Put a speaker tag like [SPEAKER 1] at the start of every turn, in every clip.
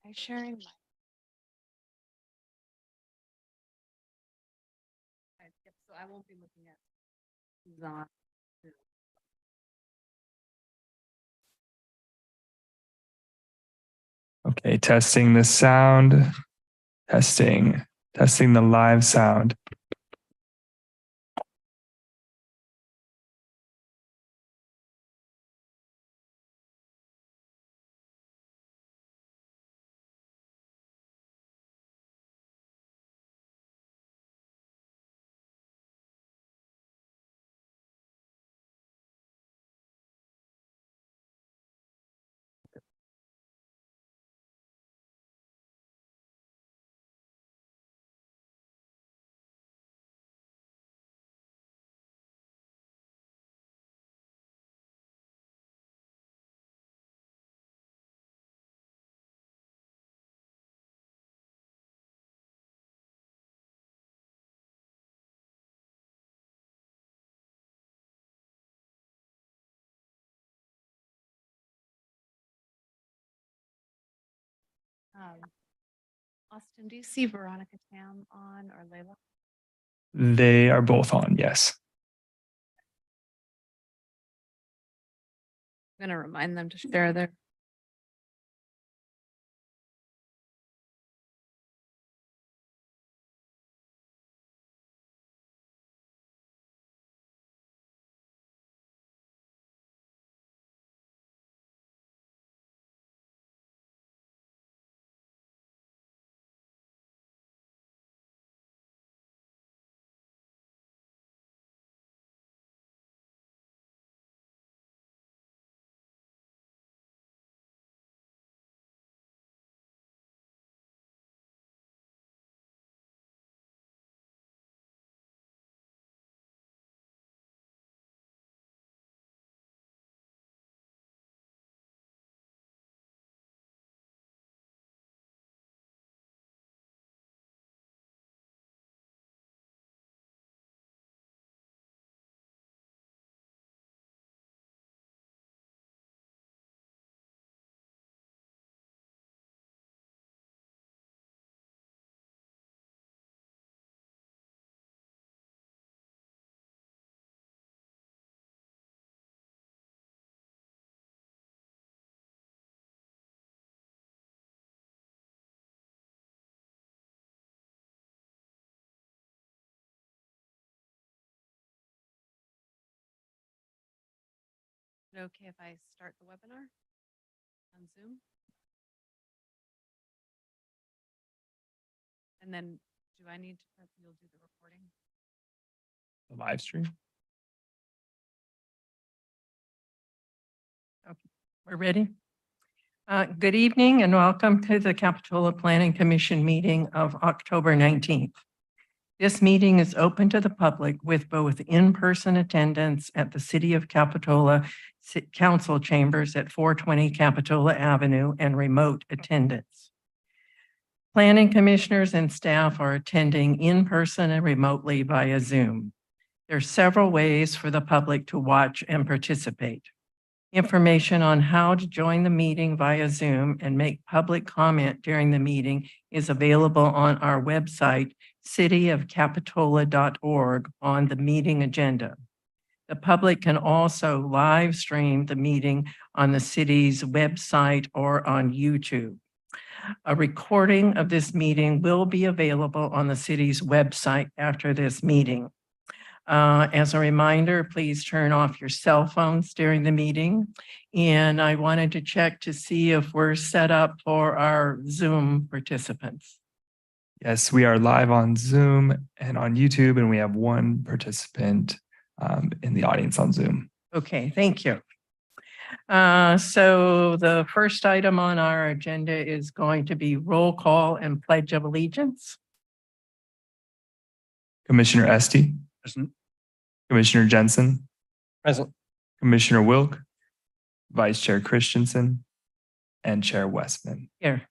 [SPEAKER 1] I sharing my. Yep, so I won't be looking at who's on.
[SPEAKER 2] Okay, testing the sound. Testing the live sound.
[SPEAKER 1] Austin, do you see Veronica Tam on or Layla?
[SPEAKER 2] They are both on, yes.
[SPEAKER 1] I'm gonna remind them to share their. Is it okay if I start the webinar on Zoom? And then do I need to, you'll do the recording?
[SPEAKER 2] The live stream.
[SPEAKER 3] We're ready. Good evening and welcome to the Capitola Planning Commission meeting of October 19th. This meeting is open to the public with both in-person attendance at the City of Capitola Council Chambers at 420 Capitola Avenue and remote attendance. Planning commissioners and staff are attending in person and remotely via Zoom. There are several ways for the public to watch and participate. Information on how to join the meeting via Zoom and make public comment during the meeting is available on our website, cityofcapitola.org, on the meeting agenda. The public can also live stream the meeting on the city's website or on YouTube. A recording of this meeting will be available on the city's website after this meeting. As a reminder, please turn off your cell phones during the meeting. And I wanted to check to see if we're set up for our Zoom participants.
[SPEAKER 2] Yes, we are live on Zoom and on YouTube, and we have one participant in the audience on Zoom.
[SPEAKER 3] Okay, thank you. So the first item on our agenda is going to be roll call and pledge of allegiance.
[SPEAKER 2] Commissioner Esty.
[SPEAKER 4] Present.
[SPEAKER 2] Commissioner Jensen.
[SPEAKER 4] Present.
[SPEAKER 2] Commissioner Wilk. Vice Chair Christensen. And Chair Westman.
[SPEAKER 3] Here.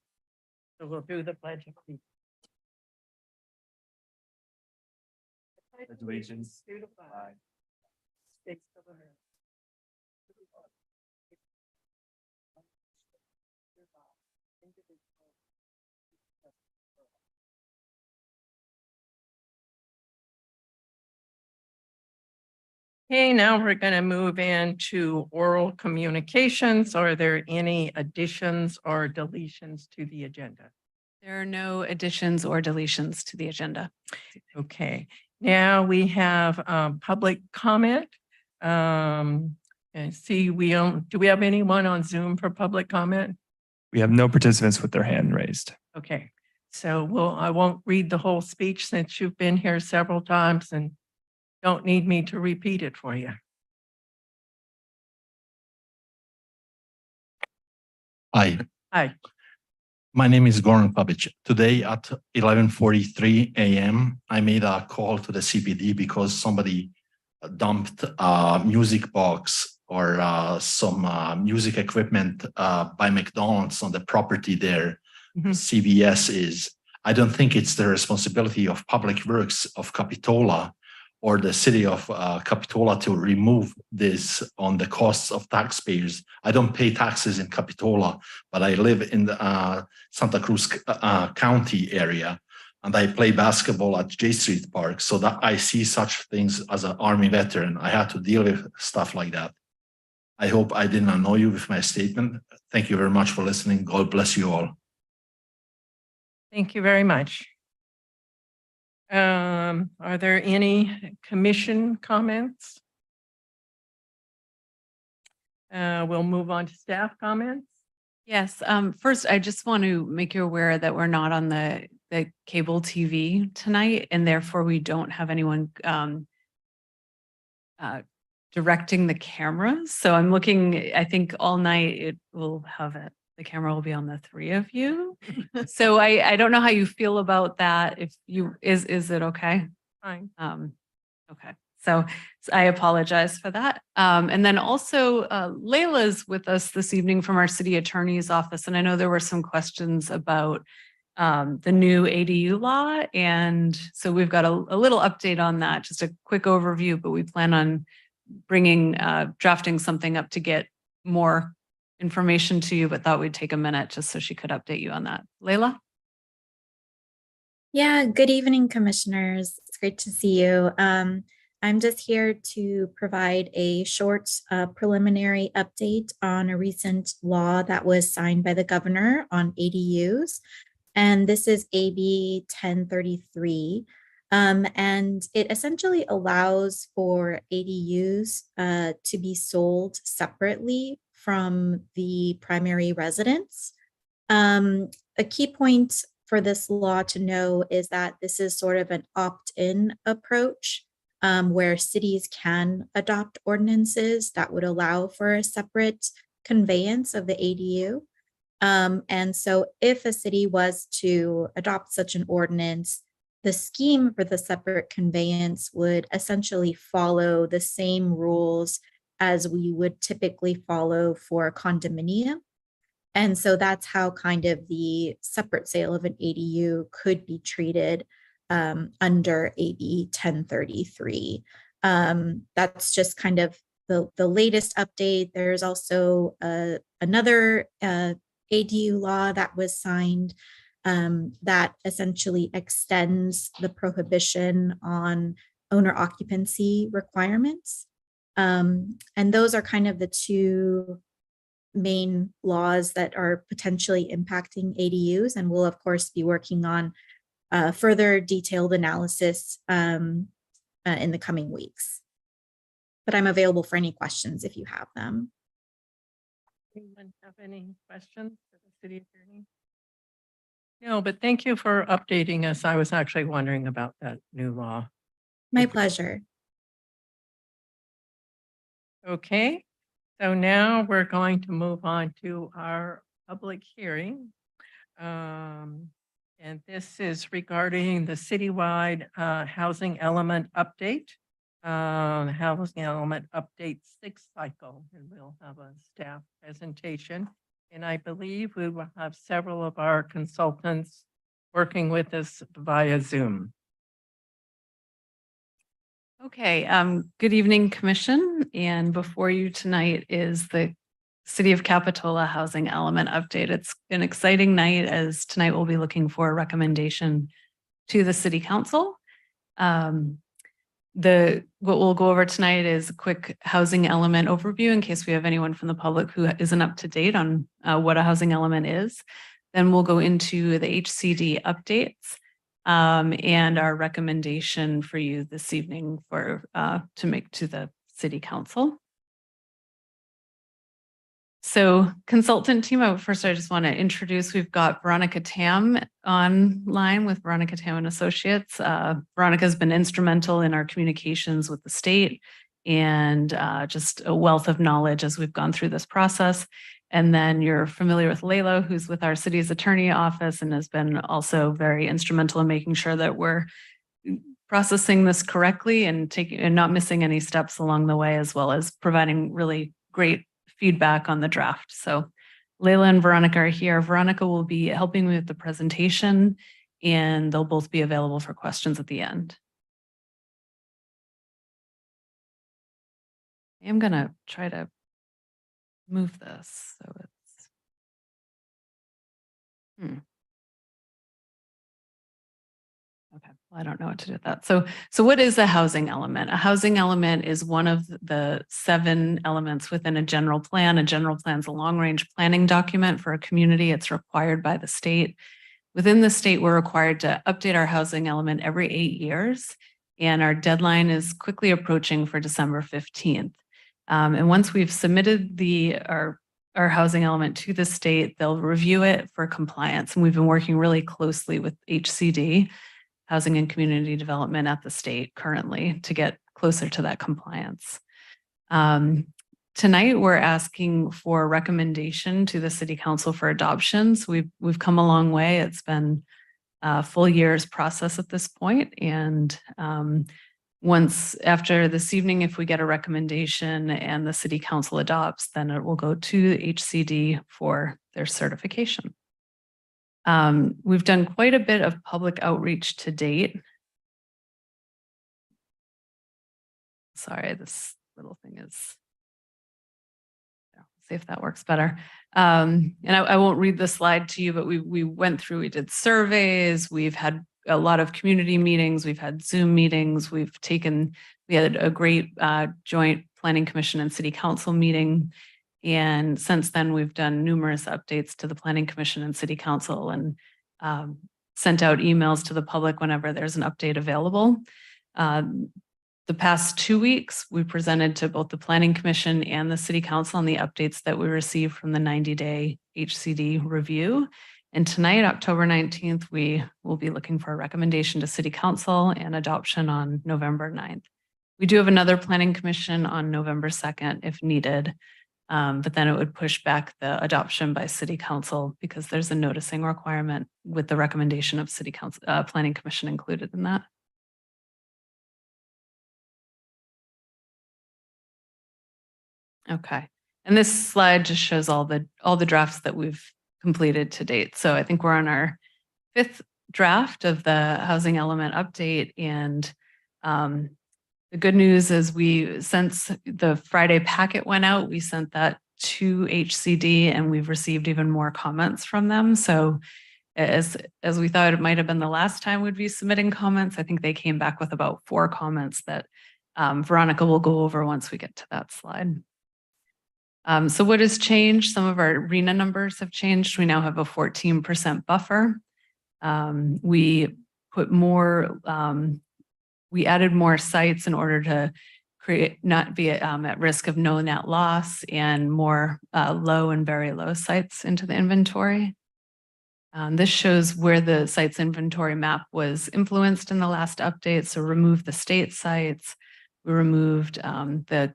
[SPEAKER 3] So we'll do the pledge of allegiance.
[SPEAKER 2] Allegiance.
[SPEAKER 3] To the flag. States of America. Okay, now we're going to move into oral communications. Are there any additions or deletions to the agenda?
[SPEAKER 1] There are no additions or deletions to the agenda.
[SPEAKER 3] Okay, now we have public comment. And see, do we have anyone on Zoom for public comment?
[SPEAKER 2] We have no participants with their hand raised.
[SPEAKER 3] Okay, so I won't read the whole speech since you've been here several times and don't need me to repeat it for you.
[SPEAKER 4] Hi,
[SPEAKER 3] Hi.
[SPEAKER 4] my name is Goran Pavic. Today at 11:43 a.m., I made a call to the CPD because somebody dumped a music box or some music equipment by McDonald's on the property there.
[SPEAKER 3] Mhm.
[SPEAKER 4] CVS is. I don't think it's the responsibility of Public Works of Capitola or the city of Capitola to remove this on the costs of taxpayers. I don't pay taxes in Capitola, but I live in the Santa Cruz County area, and I play basketball at J Street Park. So that I see such things as an Army veteran. I had to deal with stuff like that. I hope I didn't annoy you with my statement. Thank you very much for listening. God bless you all.
[SPEAKER 3] Thank you very much. Are there any commission comments? We'll move on to staff comments.
[SPEAKER 1] Yes, first, I just want to make you aware that we're not on the cable TV tonight, and therefore we don't have anyone directing the cameras. So I'm looking, I think all night it will have it. The camera will be on the three of you. So I don't know how you feel about that. If you, is it okay?
[SPEAKER 3] Fine.
[SPEAKER 1] Okay, so I apologize for that. And then also Layla's with us this evening from our city attorney's office. And I know there were some questions about the new ADU law. And so we've got a little update on that, just a quick overview, but we plan on drafting something up to get more information to you, but thought we'd take a minute just so she could update you on that. Layla?
[SPEAKER 5] Yeah, good evening, commissioners. It's great to see you. I'm just here to provide a short preliminary update on a recent law that was signed by the governor on ADUs. And this is AB 1033. And it essentially allows for ADUs to be sold separately from the primary residence. A key point for this law to know is that this is sort of an opt-in approach where cities can adopt ordinances that would allow for a separate conveyance of the ADU. And so if a city was to adopt such an ordinance, the scheme for the separate conveyance would essentially follow the same rules as we would typically follow for a condominium. And so that's how kind of the separate sale of an ADU could be treated under AB 1033. That's just kind of the latest update. There's also another ADU law that was signed that essentially extends the prohibition on owner occupancy requirements. And those are kind of the two main laws that are potentially impacting ADUs. And we'll, of course, be working on further detailed analysis in the coming weeks. But I'm available for any questions if you have them.
[SPEAKER 3] Anyone have any questions for the city attorney? No, but thank you for updating us. I was actually wondering about that new law.
[SPEAKER 5] My pleasure.
[SPEAKER 3] Okay, so now we're going to move on to our public hearing. And this is regarding the citywide housing element update. Housing element update 6 cycle, and we'll have a staff presentation. And I believe we will have several of our consultants working with us via Zoom.
[SPEAKER 1] Okay, good evening, Commission. And before you tonight is the City of Capitola Housing Element Update. It's an exciting night as tonight we'll be looking for a recommendation to the City Council. what we'll go over tonight is a quick housing element overview in case we have anyone from the public who isn't up to date on what a housing element is. Then we'll go into the HCD updates and our recommendation for you this evening for to make to the City Council. So consultant team, first I just want to introduce, we've got Veronica Tam online with Veronica Tam and Associates. Veronica has been instrumental in our communications with the state and just a wealth of knowledge as we've gone through this process. And then you're familiar with Layla, who's with our city's attorney office and has been also very instrumental in making sure that we're processing this correctly and not missing any steps along the way, as well as providing really great feedback on the draft. So Layla and Veronica are here. Veronica will be helping me with the presentation and they'll both be available for questions at the end. I am gonna try to move this so it's okay. Well, I don't know what to do with that. So what is a housing element? A housing element is one of the 7 elements within a general plan. A general plan is a long-range planning document for a community. It's required by the state. Within the state, we're required to update our housing element every 8 years, and our deadline is quickly approaching for December 15th. And once we've submitted our housing element to the state, they'll review it for compliance. And we've been working really closely with HCD, Housing and Community Development at the state currently to get closer to that compliance. Tonight, we're asking for a recommendation to the City Council for adoptions. We've come a long way. It's been a full year's process at this point. And once after this evening, if we get a recommendation and the City Council adopts, then it will go to HCD for their certification. We've done quite a bit of public outreach to date. Sorry, this little thing is, see if that works better. And I won't read the slide to you, but we went through, we did surveys, we've had a lot of community meetings, we've had Zoom meetings, we had a great joint Planning Commission and City Council meeting. And since then, we've done numerous updates to the Planning Commission and City Council and sent out emails to the public whenever there's an update available. The past 2 weeks, we presented to both the Planning Commission and the City Council on the updates that we received from the 90-day HCD review. And tonight, October 19th, we will be looking for a recommendation to City Council and adoption on November 9th. We do have another Planning Commission on November 2nd if needed. But then it would push back the adoption by City Council because there's a noticing requirement with the recommendation of City Council, Planning Commission included in that. Okay, and this slide just shows all the drafts that we've completed to date. So I think we're on our 5th draft of the housing element update, and the good news is since the Friday packet went out, we sent that to HCD and we've received even more comments from them. So as we thought it might have been the last time we'd be submitting comments, I think they came back with about 4 comments that Veronica will go over once we get to that slide. So what has changed? Some of our RHNA numbers have changed. We now have a 14% buffer. We put more, we added more sites in order to not be at risk of no net loss and more low and very low sites into the inventory. This shows where the sites inventory map was influenced in the last update. So remove the state sites, we removed the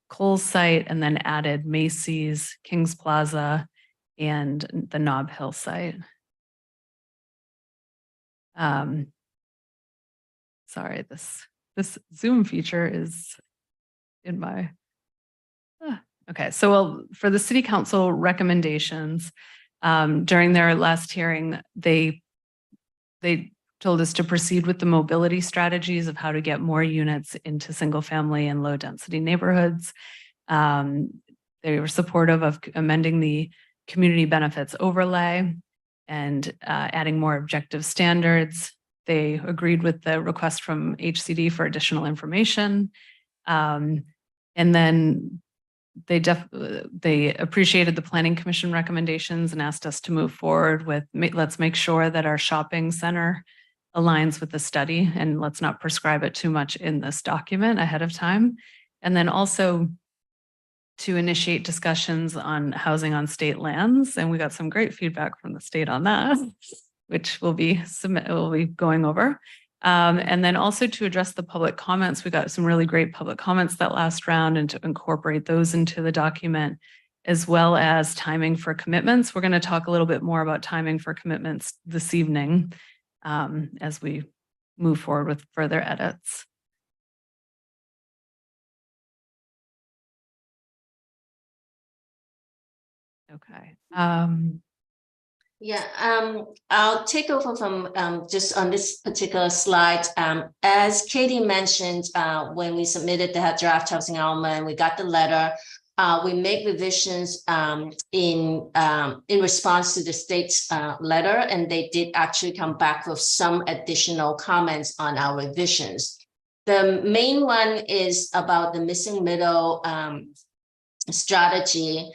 [SPEAKER 1] Kohl's site and then added Macy's, Kings Plaza, and the Nob Hill site. Sorry, this Zoom feature is in my, okay. So for the City Council recommendations, during their last hearing, they told us to proceed with the mobility strategies of how to get more units into single family and low density neighborhoods. They were supportive of amending the community benefits overlay and adding more objective standards. they agreed with the request from HCD for additional information. And then they appreciated the Planning Commission recommendations and asked us to move forward with, let's make sure that our shopping center aligns with the study, and let's not prescribe it too much in this document ahead of time. And then also to initiate discussions on housing on state lands. And we got some great feedback from the state on that, which we'll be going over. And then also to address the public comments, we got some really great public comments that last round, and to incorporate those into the document, as well as timing for commitments. We're going to talk a little bit more about timing for commitments this evening as we move forward with further edits. Okay.
[SPEAKER 6] I'll take over from just on this particular slide. As Katie mentioned, when we submitted the draft housing element, we got the letter. We make revisions in response to the state's letter, and they did actually come back with some additional comments on our revisions. The main one is about the missing middle strategy,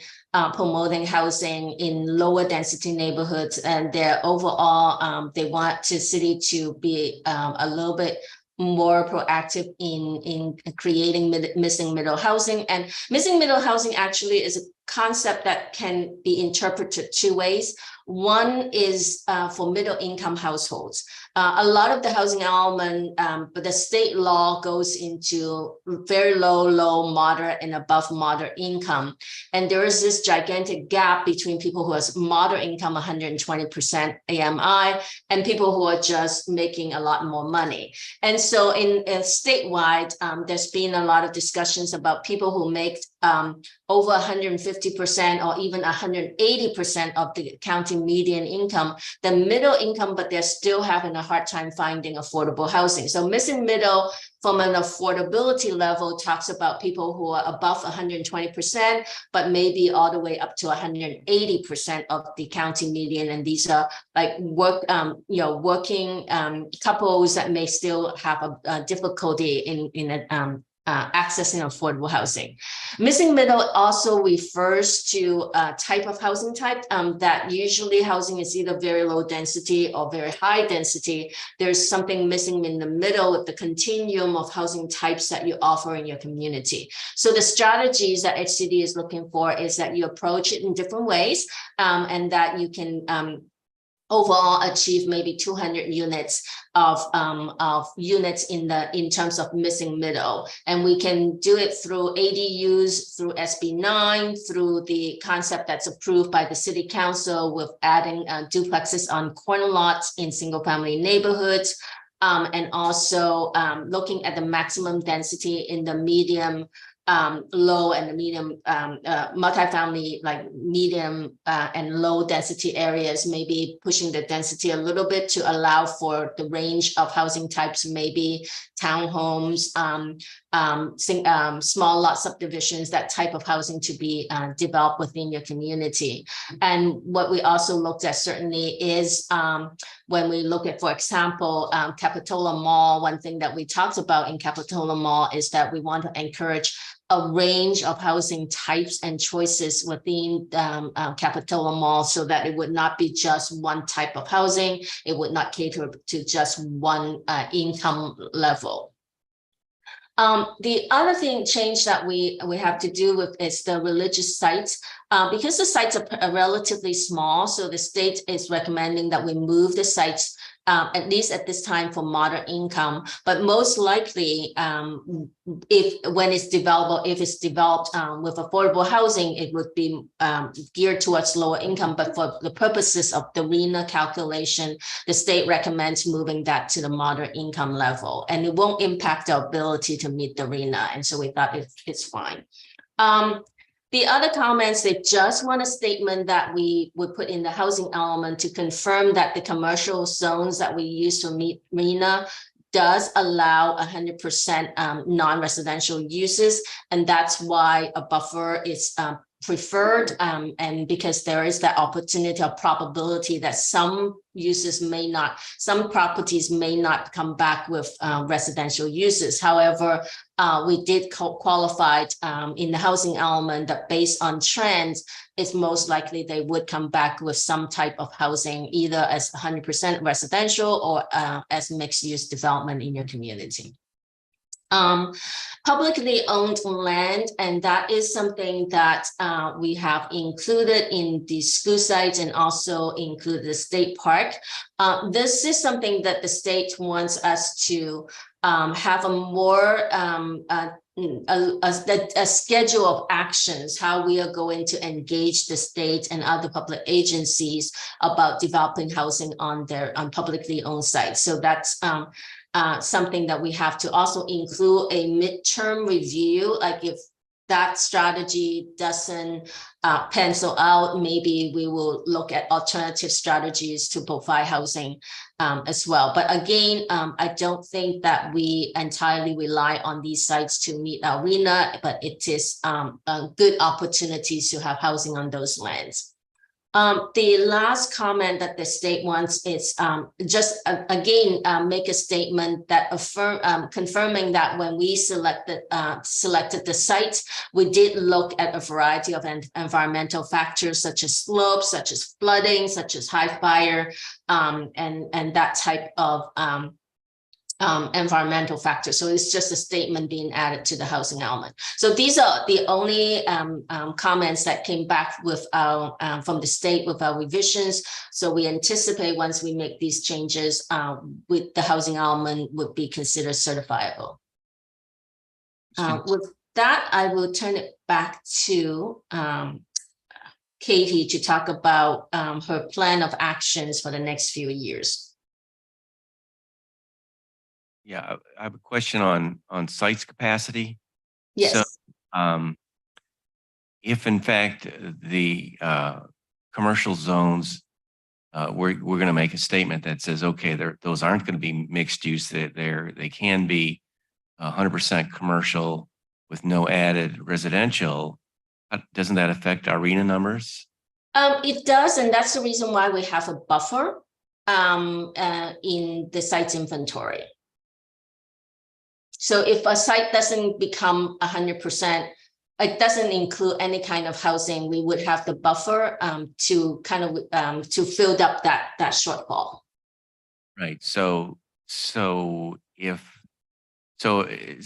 [SPEAKER 6] promoting housing in lower density neighborhoods, and their overall, they want the city to be a little bit more proactive in creating missing middle housing. And missing middle housing actually is a concept that can be interpreted two ways. One is for middle income households. A lot of the housing element, but the state law goes into very low, moderate, and above moderate income. And there is this gigantic gap between people who have moderate income, 120% AMI, and people who are just making a lot more money. And so in statewide, there's been a lot of discussions about people who make over 150% or even 180% of the county median income, the middle income, but they're still having a hard time finding affordable housing. So missing middle from an affordability level talks about people who are above 120%, but maybe all the way up to 180% of the county median. And these are like working couples that may still have a difficulty in accessing affordable housing. Missing middle also refers to a type of housing type that usually housing is either very low density or very high density. There's something missing in the middle with the continuum of housing types that you offer in your community. So the strategies that HCD is looking for is that you approach it in different ways, and that you can overall achieve maybe 200 units of units in terms of missing middle. And we can do it through ADUs, through SB 9, through the concept that's approved by the city council with adding duplexes on corner lots in single family neighborhoods, and also looking at the maximum density in the medium low and the medium multifamily, like medium and low density areas, maybe pushing the density a little bit to allow for the range of housing types, maybe townhomes, small lot subdivisions, that type of housing to be developed within your community. And what we also looked at certainly is when we look at, for example, Capitola Mall, one thing that we talked about in Capitola Mall is that we want to encourage a range of housing types and choices within Capitola Mall, so that it would not be just one type of housing. It would not cater to just one income level. The other change that we have to do with is the religious sites. Because the sites are relatively small, so the state is recommending that we move the sites at least at this time for moderate income, but most likely if it's developed with affordable housing, it would be geared towards lower income. But for the purposes of the RHNA calculation, the state recommends moving that to the moderate income level, and it won't impact our ability to meet the RHNA. And so we thought it's fine. The other comments, they just want a statement that we would put in the housing element to confirm that the commercial zones that we use to meet RHNA does allow 100% non-residential uses. And that's why a buffer is preferred, and because there is that opportunity or probability that some properties may not come back with residential uses. However, we did qualify in the housing element that based on trends, it's most likely they would come back with some type of housing, either as 100% residential or as mixed use development in your community. Publicly owned land, and that is something that we have included in the school sites and also include the state park. This is something that the state wants us to have a more a schedule of actions, how we are going to engage the state and other public agencies about developing housing on their publicly owned sites. So that's something that we have to also include a midterm review. Like if that strategy doesn't pencil out, maybe we will look at alternative strategies to provide housing as well. But again, I don't think that we entirely rely on these sites to meet our RHNA, but it is a good opportunity to have housing on those lands. The last comment that the state wants is just again make a statement that confirming that when we selected the sites, we did look at a variety of environmental factors such as slopes, such as flooding, such as high fire, and that type of environmental factors. So it's just a statement being added to the housing element. So these are the only comments that came back with our from the state with our revisions. So we anticipate once we make these changes, with the housing element would be considered certifiable. With that, I will turn it back to Katie to talk about her plan of actions for the next few years.
[SPEAKER 7] Yeah, I have a question on sites capacity.
[SPEAKER 6] Yes.
[SPEAKER 7] So, if in fact the commercial zones, we're going to make a statement that says, okay, those aren't going to be mixed use. They can be 100% commercial with no added residential. Doesn't that affect our RHNA numbers?
[SPEAKER 6] It does, and that's the reason why we have a buffer in the site's inventory. So if a site doesn't become 100%, it doesn't include any kind of housing, we would have the buffer to kind of to fill up that shortfall.
[SPEAKER 7] Right. So is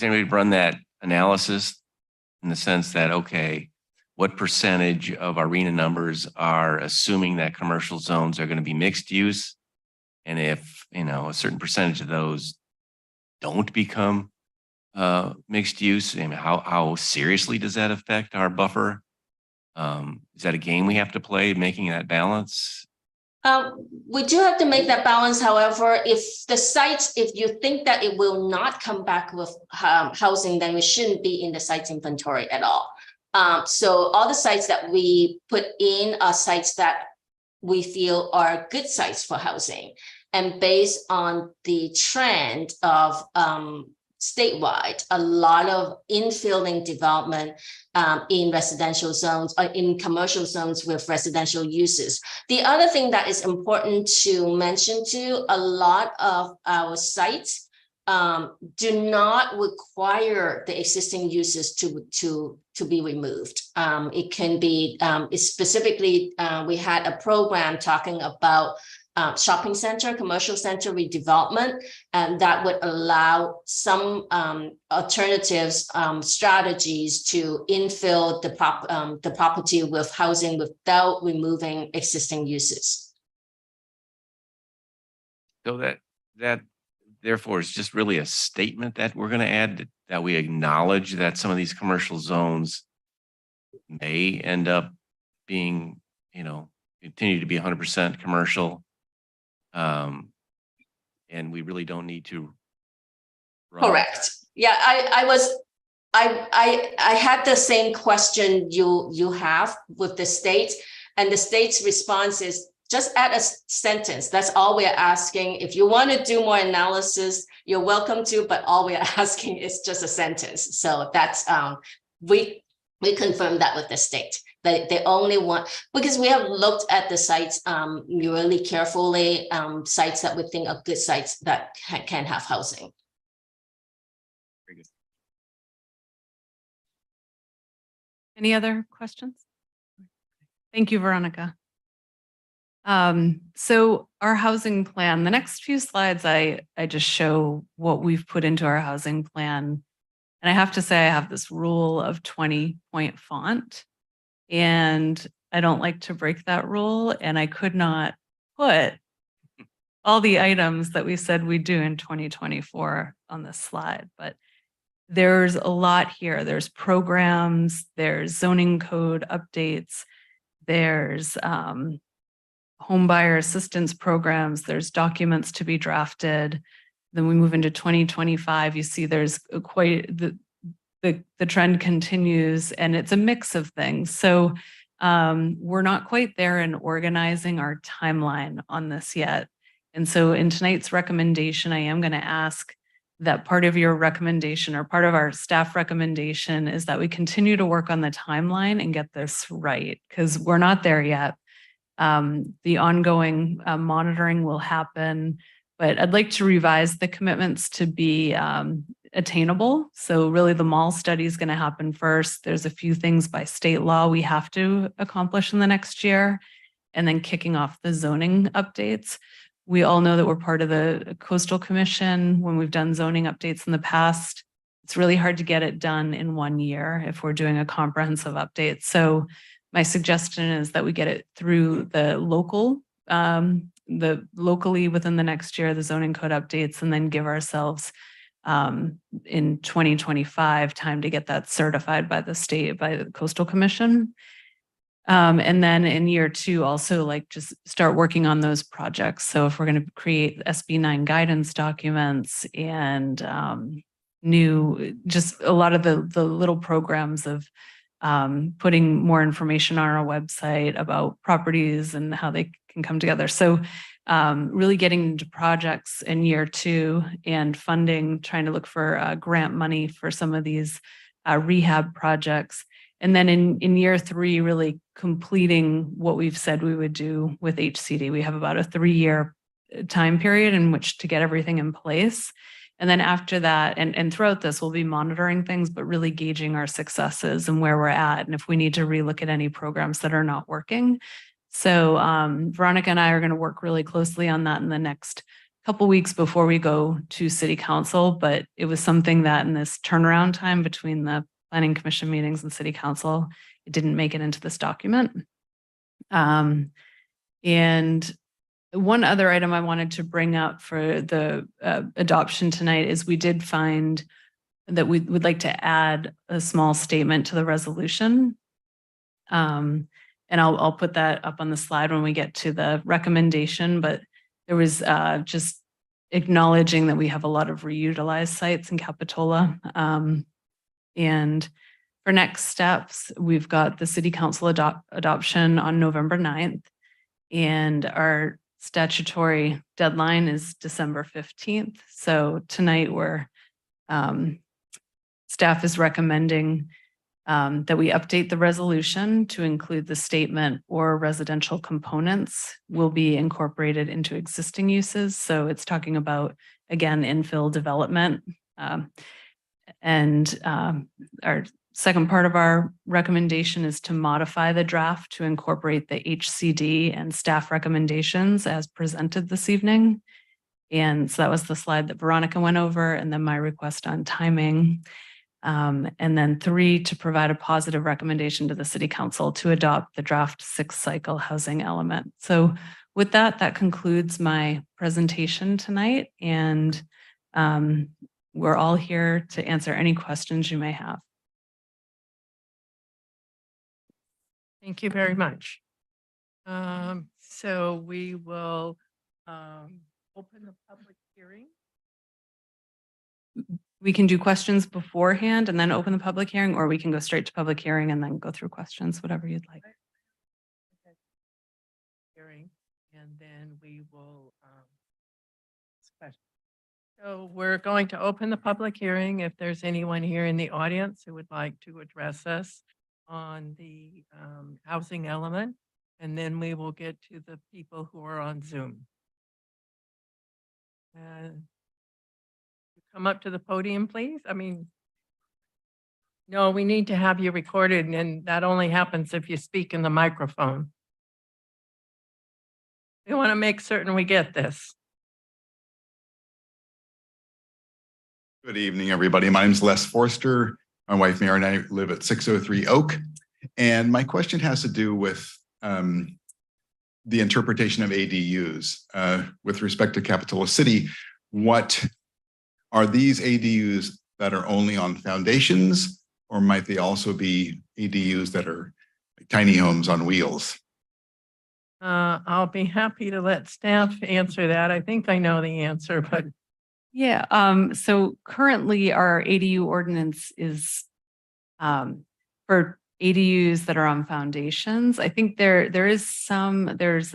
[SPEAKER 7] anybody run that analysis in the sense that, okay, what percentage of our RHNA numbers are assuming that commercial zones are going to be mixed use? And if, a certain percentage of those don't become mixed use, I mean, how seriously does that affect our buffer? Is that a game we have to play, making that balance?
[SPEAKER 6] We do have to make that balance. However, if you think that it will not come back with housing, then it shouldn't be in the site's inventory at all. So all the sites that we put in are sites that we feel are good sites for housing. And based on the trend of statewide, a lot of infilling development in residential zones or in commercial zones with residential uses. The other thing that is important to mention too, a lot of our sites do not require the existing uses to be removed. It can be specifically, we had a program talking about shopping center, commercial center redevelopment, and that would allow some alternatives strategies to infill the property with housing without removing existing uses.
[SPEAKER 7] So that therefore is just really a statement that we're going to add, that we acknowledge that some of these commercial zones may end up being, continue to be 100% commercial. And we really don't need to.
[SPEAKER 6] Correct. Yeah, I had the same question you have with the state, and the state's response is just add a sentence. That's all we're asking. If you want to do more analysis, you're welcome to, but all we're asking is just a sentence. So that's We confirmed that with the state, that they only want, because we have looked at the sites really carefully, sites that we think are good sites that can have housing.
[SPEAKER 1] Any other questions? Thank you, Veronica. So our housing plan, the next few slides, I just show what we've put into our housing plan. And I have to say, I have this rule of 20-point font, and I don't like to break that rule. And I could not put all the items that we said we'd do in 2024 on this slide, but there's a lot here. There's programs, there's zoning code updates, there's home buyer assistance programs, there's documents to be drafted. Then we move into 2025, you see there's quite the trend continues, and it's a mix of things. So we're not quite there in organizing our timeline on this yet. And so in tonight's recommendation, I am going to ask that part of your recommendation, or part of our staff recommendation, is that we continue to work on the timeline and get this right, because we're not there yet. The ongoing monitoring will happen, but I'd like to revise the commitments to be attainable. So really the mall study is going to happen first. There's a few things by state law we have to accomplish in the next year, and then kicking off the zoning updates. We all know that we're part of the Coastal Commission. When we've done zoning updates in the past, it's really hard to get it done in 1 year if we're doing a comprehensive update. So my suggestion is that we get it through the locally within the next year, the zoning code updates, and then give ourselves in 2025 time to get that certified by the state, by the Coastal Commission. And then in year 2, also like just start working on those projects. So if we're going to create SB 9 guidance documents and just a lot of the little programs of putting more information on our website about properties and how they can come together. So really getting into projects in year 2 and funding, trying to look for grant money for some of these rehab projects. And then in year 3, really completing what we've said we would do with HCD. We have about a 3-year time period in which to get everything in place. And then after that, and throughout this, we'll be monitoring things, but really gauging our successes and where we're at, and if we need to relook at any programs that are not working. So Veronica and I are going to work really closely on that in the next couple weeks before we go to City Council. But it was something that in this turnaround time between the Planning Commission meetings and City Council, it didn't make it into this document. And one other item I wanted to bring up for the adoption tonight is we did find that we would like to add a small statement to the resolution. And I'll put that up on the slide when we get to the recommendation, but there was just acknowledging that we have a lot of reutilized sites in Capitola. And for next steps, we've got the City Council adoption on November 9th, and our statutory deadline is December 15th. So tonight staff is recommending that we update the resolution to include the statement or residential components will be incorporated into existing uses. So it's talking about, again, infill development. And our second part of our recommendation is to modify the draft to incorporate the HCD and staff recommendations as presented this evening. And so that was the slide that Veronica went over, and then my request on timing. And then 3, to provide a positive recommendation to the City Council to adopt the draft 6th cycle housing element. So with that, that concludes my presentation tonight. And we're all here to answer any questions you may have.
[SPEAKER 3] Thank you very much. So we will open the public hearing.
[SPEAKER 1] We can do questions beforehand and then open the public hearing, or we can go straight to public hearing and then go through questions, whatever you'd like.
[SPEAKER 3] Hearing, and then we will. So we're going to open the public hearing. If there's anyone here in the audience who would like to address us, on the housing element, and then we will get to the people who are on Zoom. Come up to the podium, please. I mean, no, we need to have you recorded, and that only happens if you speak in the microphone. We want to make certain we get this.
[SPEAKER 8] Good evening, everybody. My name is Les Forster. My wife, Mary, and I live at 603 Oak. And my question has to do with the interpretation of ADUs. With respect to Capitola City, what are these ADUs that are only on foundations, or might they also be ADUs that are like tiny homes on wheels?
[SPEAKER 3] I'll be happy to let staff answer that. I think I know the answer, but
[SPEAKER 1] Yeah, so currently our ADU ordinance is for ADUs that are on foundations. I think there's part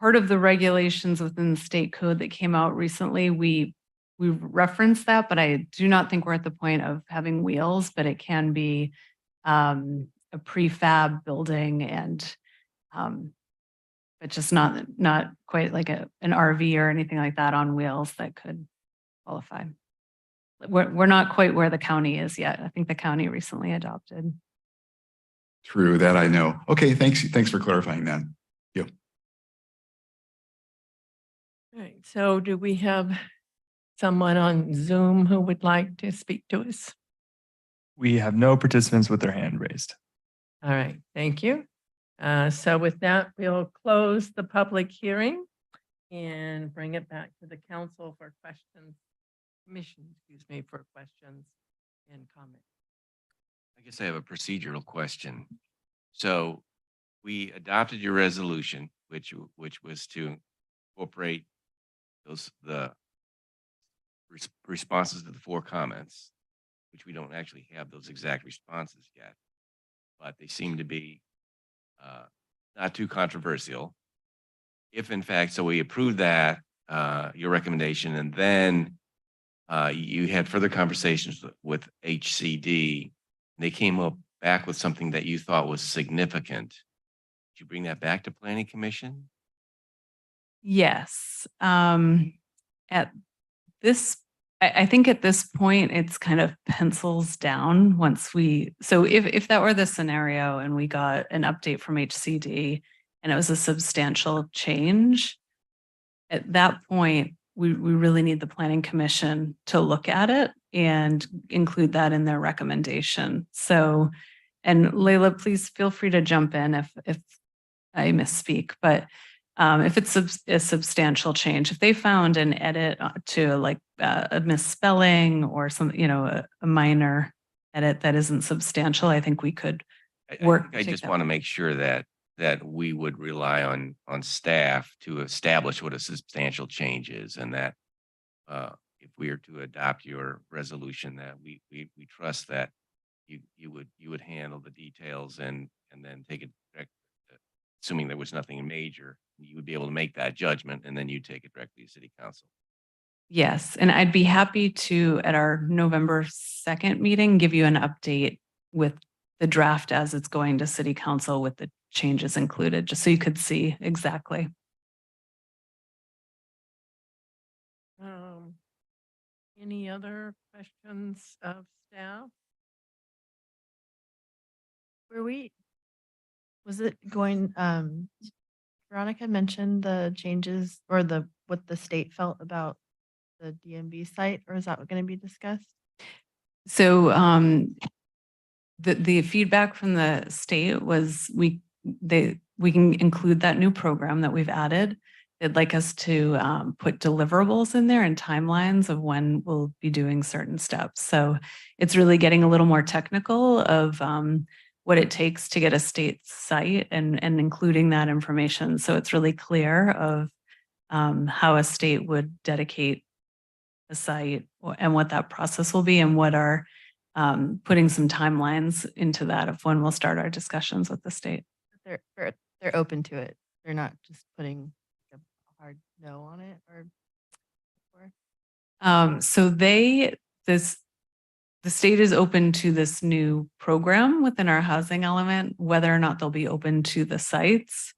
[SPEAKER 1] of the regulations within the state code that came out recently. We referenced that, but I do not think we're at the point of having wheels, but it can be a prefab building and but just not quite like an RV or anything like that on wheels that could qualify. We're not quite where the county is yet. I think the county recently adopted.
[SPEAKER 8] True, that I know. Okay, thanks for clarifying that.
[SPEAKER 3] all right. So do we have someone on Zoom who would like to speak to us?
[SPEAKER 2] We have no participants with their hand raised.
[SPEAKER 3] All right, thank you. So with that, we'll close the public hearing and bring it back to the council for questions, commission, excuse me, for questions and comments.
[SPEAKER 7] I guess I have a procedural question. So we adopted your resolution, which was to incorporate the responses to the 4 comments, which we don't actually have those exact responses yet, but they seem to be not too controversial. If in fact, so we approved that, your recommendation, and then you had further conversations with HCD, and they came back with something that you thought was significant. Did you bring that back to Planning Commission?
[SPEAKER 1] Yes. At this, I think at this point, it's kind of pencils down so if that were the scenario and we got an update from HCD and it was a substantial change, at that point, we really need the Planning Commission to look at it and include that in their recommendation. So, and Layla, please feel free to jump in if I misspeak, but if it's a substantial change, if they found an edit to like a misspelling or some, a minor edit that isn't substantial, I think we could work.
[SPEAKER 7] I just want to make sure that we would rely on staff to establish what a substantial change is, and that if we are to adopt your resolution, that we trust that you would handle the details and then take it direct, assuming there was nothing major, you would be able to make that judgment and then you take it directly to City Council.
[SPEAKER 1] Yes, and I'd be happy to, at our November 2nd meeting, give you an update with the draft as it's going to City Council with the changes included, just so you could see exactly.
[SPEAKER 3] Any other questions of staff?
[SPEAKER 9] Was it going, Veronica mentioned the changes or what the state felt about the DMV site, or is that going to be discussed?
[SPEAKER 1] So the feedback from the state was we can include that new program that we've added. They'd like us to put deliverables in there and timelines of when we'll be doing certain steps. So it's really getting a little more technical of what it takes to get a state site and including that information. So it's really clear of how a state would dedicate a site and what that process will be, and what are putting some timelines into that of when we'll start our discussions with the state.
[SPEAKER 9] They're open to it. They're not just putting a hard no on it, or
[SPEAKER 1] So the state is open to this new program within our housing element. Whether or not they'll be open to the sites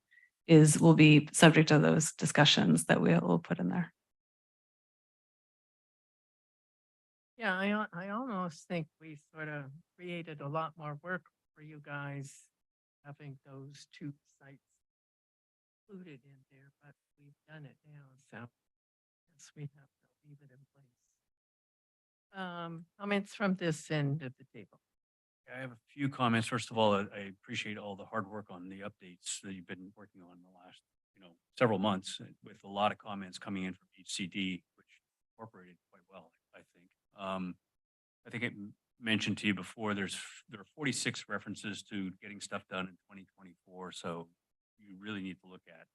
[SPEAKER 1] will be subject to those discussions that we will put in there.
[SPEAKER 3] Yeah, I almost think we sort of created a lot more work for you guys having those two sites included in there, but we've done it now, so yes, we have to leave it in place. Comments from this end of the table.
[SPEAKER 10] I have a few comments. First of all, I appreciate all the hard work on the updates that you've been working on in the last, several months, with a lot of comments coming in from HCD, which incorporated quite well, I think. I think I mentioned to you before, there are 46 references to getting stuff done in 2024. So you really need to look at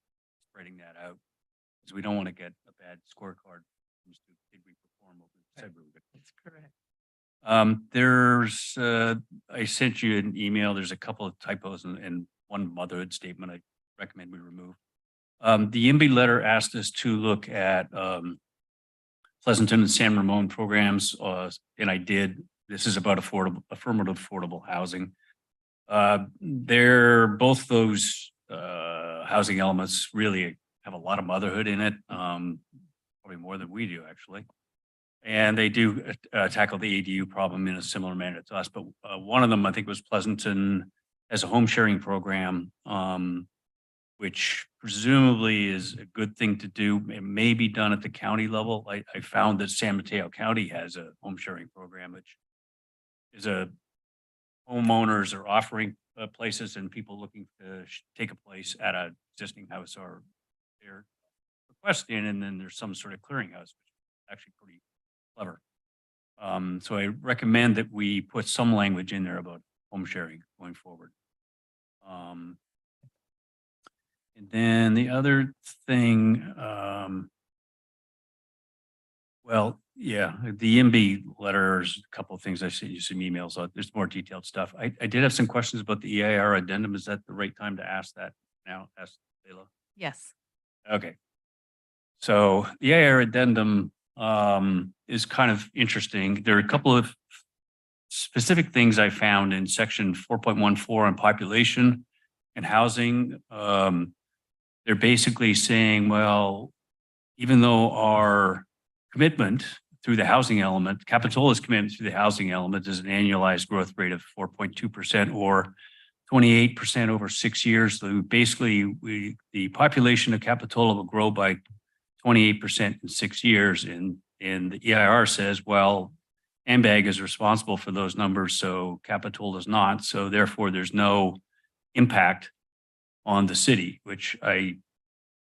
[SPEAKER 10] spreading that out, because we don't want to get a bad scorecard when it comes to did we perform what we said we were going to.
[SPEAKER 3] That's correct.
[SPEAKER 10] I sent you an email. There's a couple of typos and one motherhood statement I recommend we remove. The IMBY letter asked us to look at Pleasanton and San Ramon programs, and I did. This is about affirmative affordable housing. Both those housing elements really have a lot of motherhood in it, probably more than we do actually. And they do tackle the ADU problem in a similar manner to us. But one of them, I think, was Pleasanton as a home sharing program, which presumably is a good thing to do. It may be done at the county level. I found that San Mateo County has a home sharing program, which is homeowners are offering places and people looking to take a place at an existing house, or they're requesting, and then there's some sort of clearinghouse, which is actually pretty clever. So I recommend that we put some language in there about home sharing going forward. And then the other thing, the IMBY letters, a couple of things. I sent you some emails on. There's more detailed stuff. I did have some questions about the EIR addendum. Is that the right time to ask that now? Ask Leila.
[SPEAKER 1] Yes.
[SPEAKER 10] Okay. So the EIR addendum is kind of interesting. There are a couple of specific things I found in section 4.14 on population and housing. They're basically saying, well, even though our commitment through the housing element, Capitola's commitment through the housing element is an annualized growth rate of 4.2% or 28% over 6 years. So basically, the population of Capitola will grow by 28% in 6 years. And the EIR says, well, AMBAG is responsible for those numbers, so Capitola is not. So therefore, there's no impact on the city, which I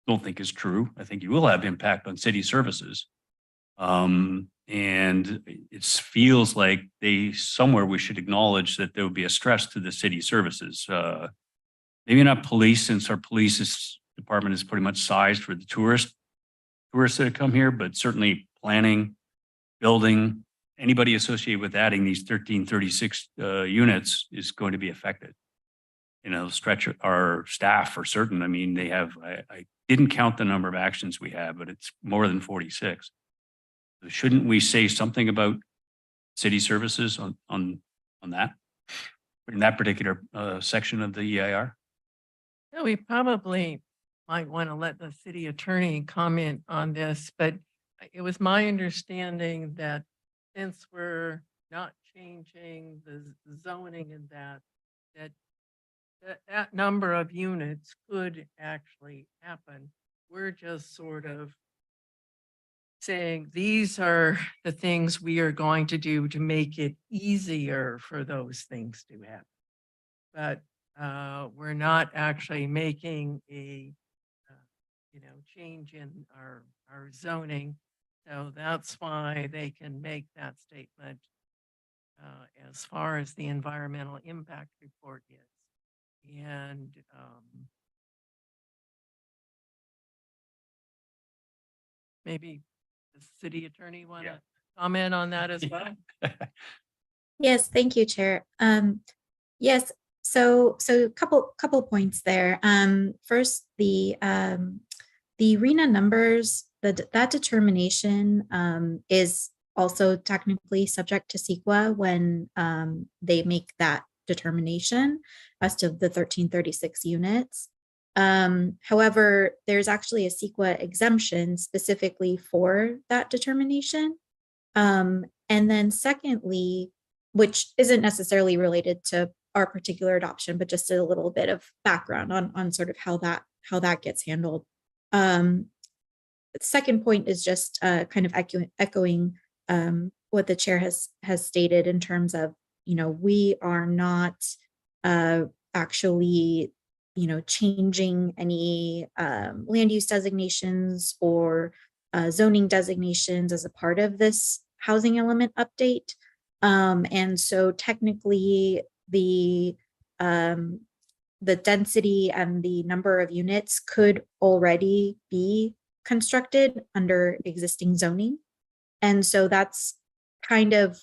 [SPEAKER 10] don't think is true. I think you will have impact on city services. And it feels like somewhere we should acknowledge that there would be a stress to the city services. Maybe not police, since our police department is pretty much sized for the tourists that come here, but certainly planning, building, anybody associated with adding these 1336 units is going to be affected. Stretch our staff for certain. I mean, they have, I didn't count the number of actions we have, but it's more than 46. So shouldn't we say something about city services on that, in that particular section of the EIR?
[SPEAKER 3] Yeah, we probably might want to let the city attorney comment on this, but it was my understanding that since we're not changing the zoning in that number of units could actually happen. We're just sort of saying these are the things we are going to do to make it easier for those things to happen. But we're not actually making a change in our zoning. So that's why they can make that statement as far as the environmental impact report is. And maybe the city attorney want to comment on that as well?
[SPEAKER 5] Yes, thank you, Chair. Yes, so couple points there. First, the RENA numbers, that determination is also technically subject to CEQA when they make that determination as to the 1336 units. However, there's actually a CEQA exemption specifically for that determination. And then secondly, which isn't necessarily related to our particular adoption, but just a little bit of background on sort of how that gets handled. Second point is just kind of echoing what the chair has stated in terms of, we are not actually, changing any land use designations or zoning designations as a part of this housing element update. And so technically the density and the number of units could already be constructed under existing zoning. And so that's kind of,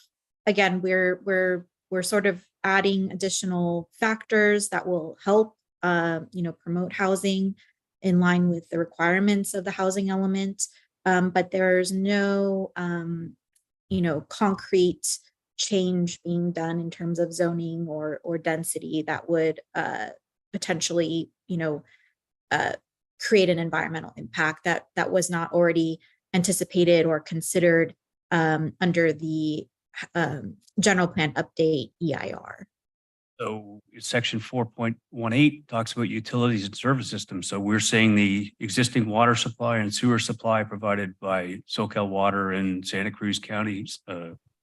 [SPEAKER 5] again, we're sort of adding additional factors that will help promote housing in line with the requirements of the housing element. But there's no concrete change being done in terms of zoning or density that would potentially create an environmental impact that was not already anticipated or considered under the general plan update EIR.
[SPEAKER 10] So section 4.18 talks about utilities and service systems. So we're saying the existing water supply and sewer supply provided by SoCal Water and Santa Cruz counties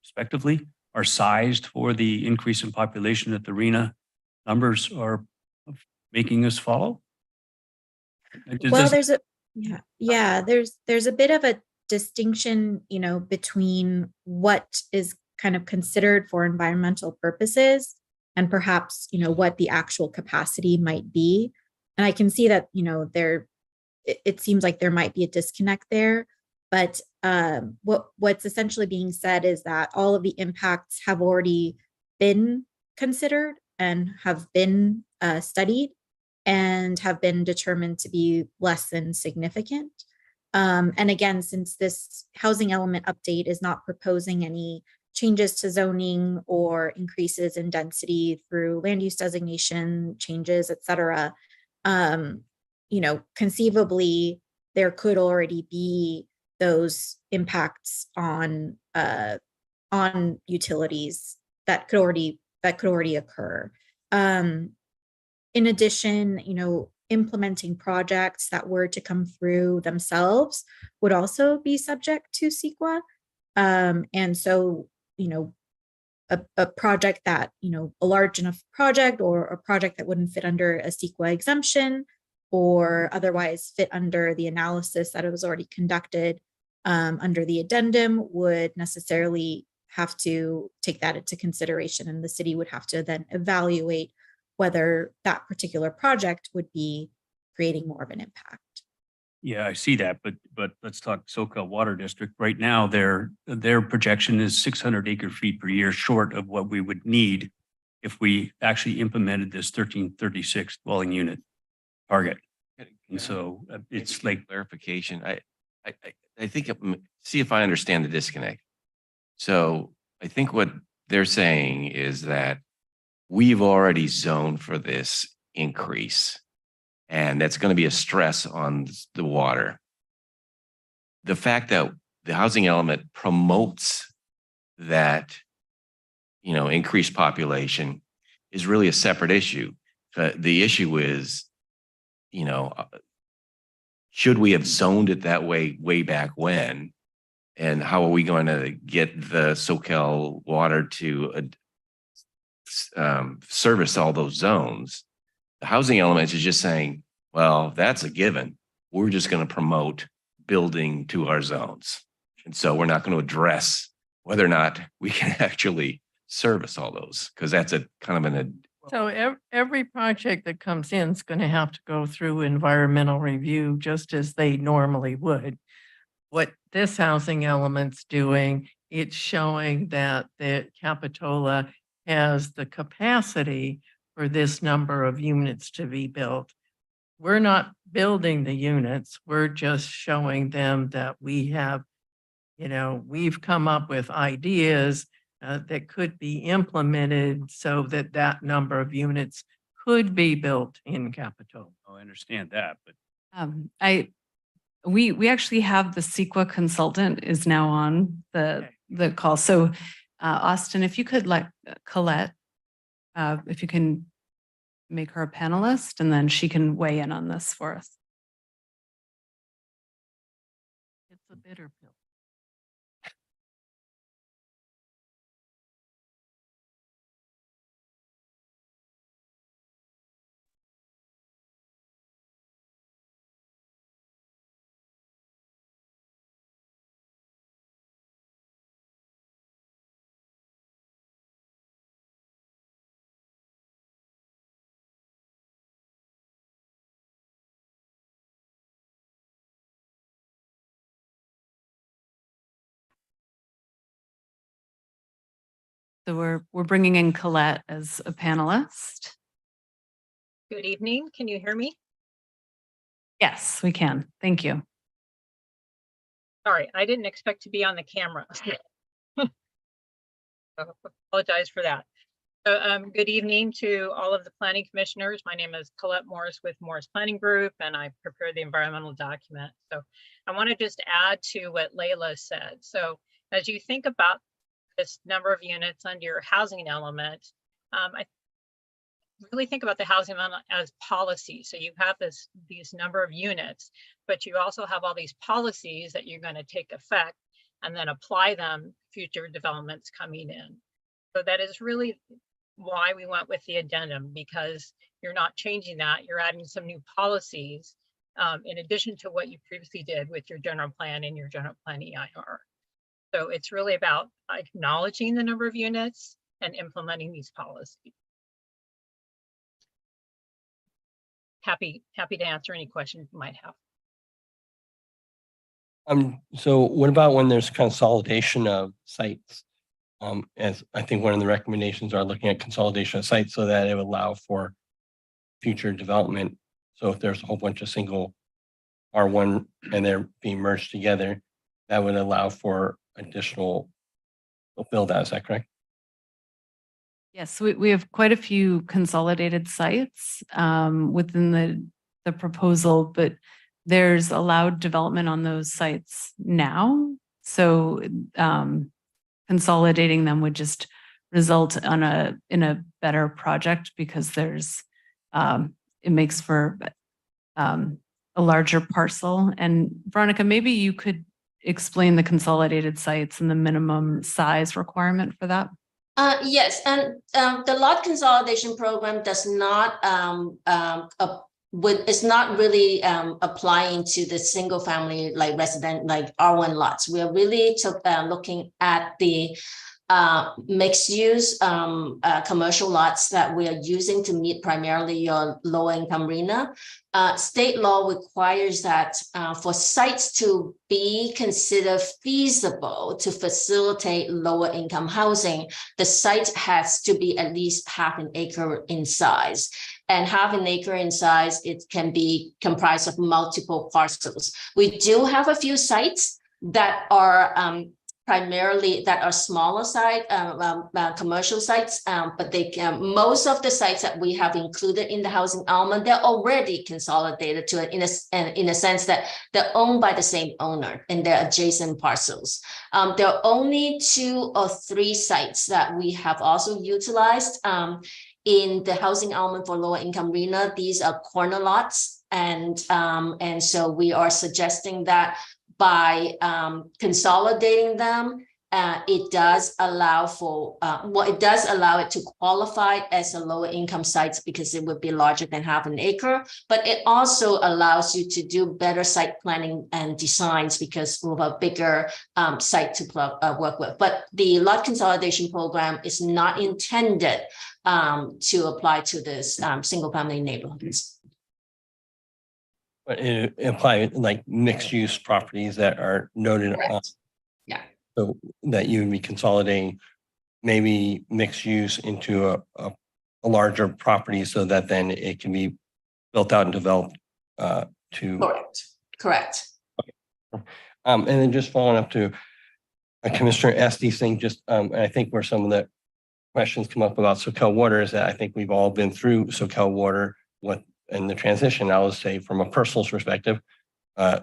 [SPEAKER 10] respectively are sized for the increase in population that the RENA numbers are making us follow.
[SPEAKER 5] Well, there's a bit of a distinction, between what is kind of considered for environmental purposes and perhaps, what the actual capacity might be. And I can see that, it seems like there might be a disconnect there, but what's essentially being said is that all of the impacts have already been considered and have been studied and have been determined to be less than significant. And again, since this housing element update is not proposing any changes to zoning or increases in density through land use designation changes, et cetera, conceivably there could already be those impacts on utilities that could already occur. In addition, implementing projects that were to come through themselves would also be subject to CEQA. And so, a project that, a large enough project or a project that wouldn't fit under a CEQA exemption or otherwise fit under the analysis that it was already conducted under the addendum would necessarily have to take that into consideration, and the city would have to then evaluate whether that particular project would be creating more of an impact.
[SPEAKER 10] Yeah, I see that, but let's talk SoCal Water District. Right now, their projection is 600 acre feet per year short of what we would need if we actually implemented this 1336 dwelling unit target. And so it's like
[SPEAKER 7] clarification. I think, see if I understand the disconnect. So I think what they're saying is that we've already zoned for this increase, and that's going to be a stress on the water. The fact that the housing element promotes that, increased population is really a separate issue. The issue is, should we have zoned it that way back when? And how are we going to get the SoCal Water to service all those zones? The housing element is just saying, well, that's a given. We're just going to promote building to our zones. And so we're not going to address whether or not we can actually service all those, because that's a kind of
[SPEAKER 3] So every project that comes in is going to have to go through environmental review just as they normally would. What this housing element's doing, it's showing that the Capitola has the capacity for this number of units to be built. We're not building the units. We're just showing them that we have we've come up with ideas that could be implemented so that that number of units could be built in Capitola.
[SPEAKER 10] I understand that, but
[SPEAKER 1] We actually have the CEQA consultant is now on the call. So Austin, if you could let Colette, if you can make her a panelist, and then she can weigh in on this for us.
[SPEAKER 3] It's a bitter pill.
[SPEAKER 1] So we're bringing in Colette as a panelist.
[SPEAKER 11] Good evening. Can you hear me?
[SPEAKER 1] Yes, we can. Thank you.
[SPEAKER 11] Sorry, I didn't expect to be on the camera. Apologize for that. So, good evening to all of the planning commissioners. My name is Colette Morris with Morris Planning Group, and I prepared the environmental document. So I want to just add to what Layla said. So as you think about this number of units under your housing element, I really think about the housing element as policy. So you have these number of units, but you also have all these policies that you're going to take effect and then apply them future developments coming in. So that is really why we went with the addendum, because you're not changing that, you're adding some new policies in addition to what you previously did with your general plan and your general plan EIR. So it's really about acknowledging the number of units and implementing these policies. Happy to answer any questions you might have.
[SPEAKER 12] So what about when there's consolidation of sites? As I think one of the recommendations are looking at consolidation of sites so that it would allow for future development. So if there's a whole bunch of single R1 and they're being merged together, that would allow for additional build out. Is that correct?
[SPEAKER 1] Yes, we have quite a few consolidated sites within the proposal, but there's allowed development on those sites now. So consolidating them would just result in a better project, because there's it makes for a larger parcel. And Veronica, maybe you could explain the consolidated sites and the minimum size requirement for that.
[SPEAKER 6] Yes, and the lot consolidation program does not it's not really applying to the single family like resident like R1 lots. We are really looking at the mixed use commercial lots that we are using to meet primarily your low income RHNA. State law requires that for sites to be considered feasible to facilitate lower income housing, the site has to be at least half an acre in size. And half an acre in size, it can be comprised of multiple parcels. We do have a few sites that are primarily that are smaller site commercial sites, but they can, most of the sites that we have included in the housing element, they're already consolidated to it in a sense that they're owned by the same owner and they're adjacent parcels. There are only 2 or 3 sites that we have also utilized in the housing element for lower income RHNA. These are corner lots, and so we are suggesting that by consolidating them, it does allow for it does allow it to qualify as a lower income sites because it would be larger than half an acre, but it also allows you to do better site planning and designs because we have a bigger site to work with. But the lot consolidation program is not intended to apply to this single family neighborhoods.
[SPEAKER 12] But it apply like mixed use properties that are noted on.
[SPEAKER 6] Yeah.
[SPEAKER 12] So that you would be consolidating maybe mixed use into a larger property so that then it can be built out and developed to.
[SPEAKER 6] Correct.
[SPEAKER 12] And then just following up to Commissioner Estes thing, just, and I think where some of the questions come up about SoCal Water is that I think we've all been through SoCal Water in the transition. I would say from a personal perspective, the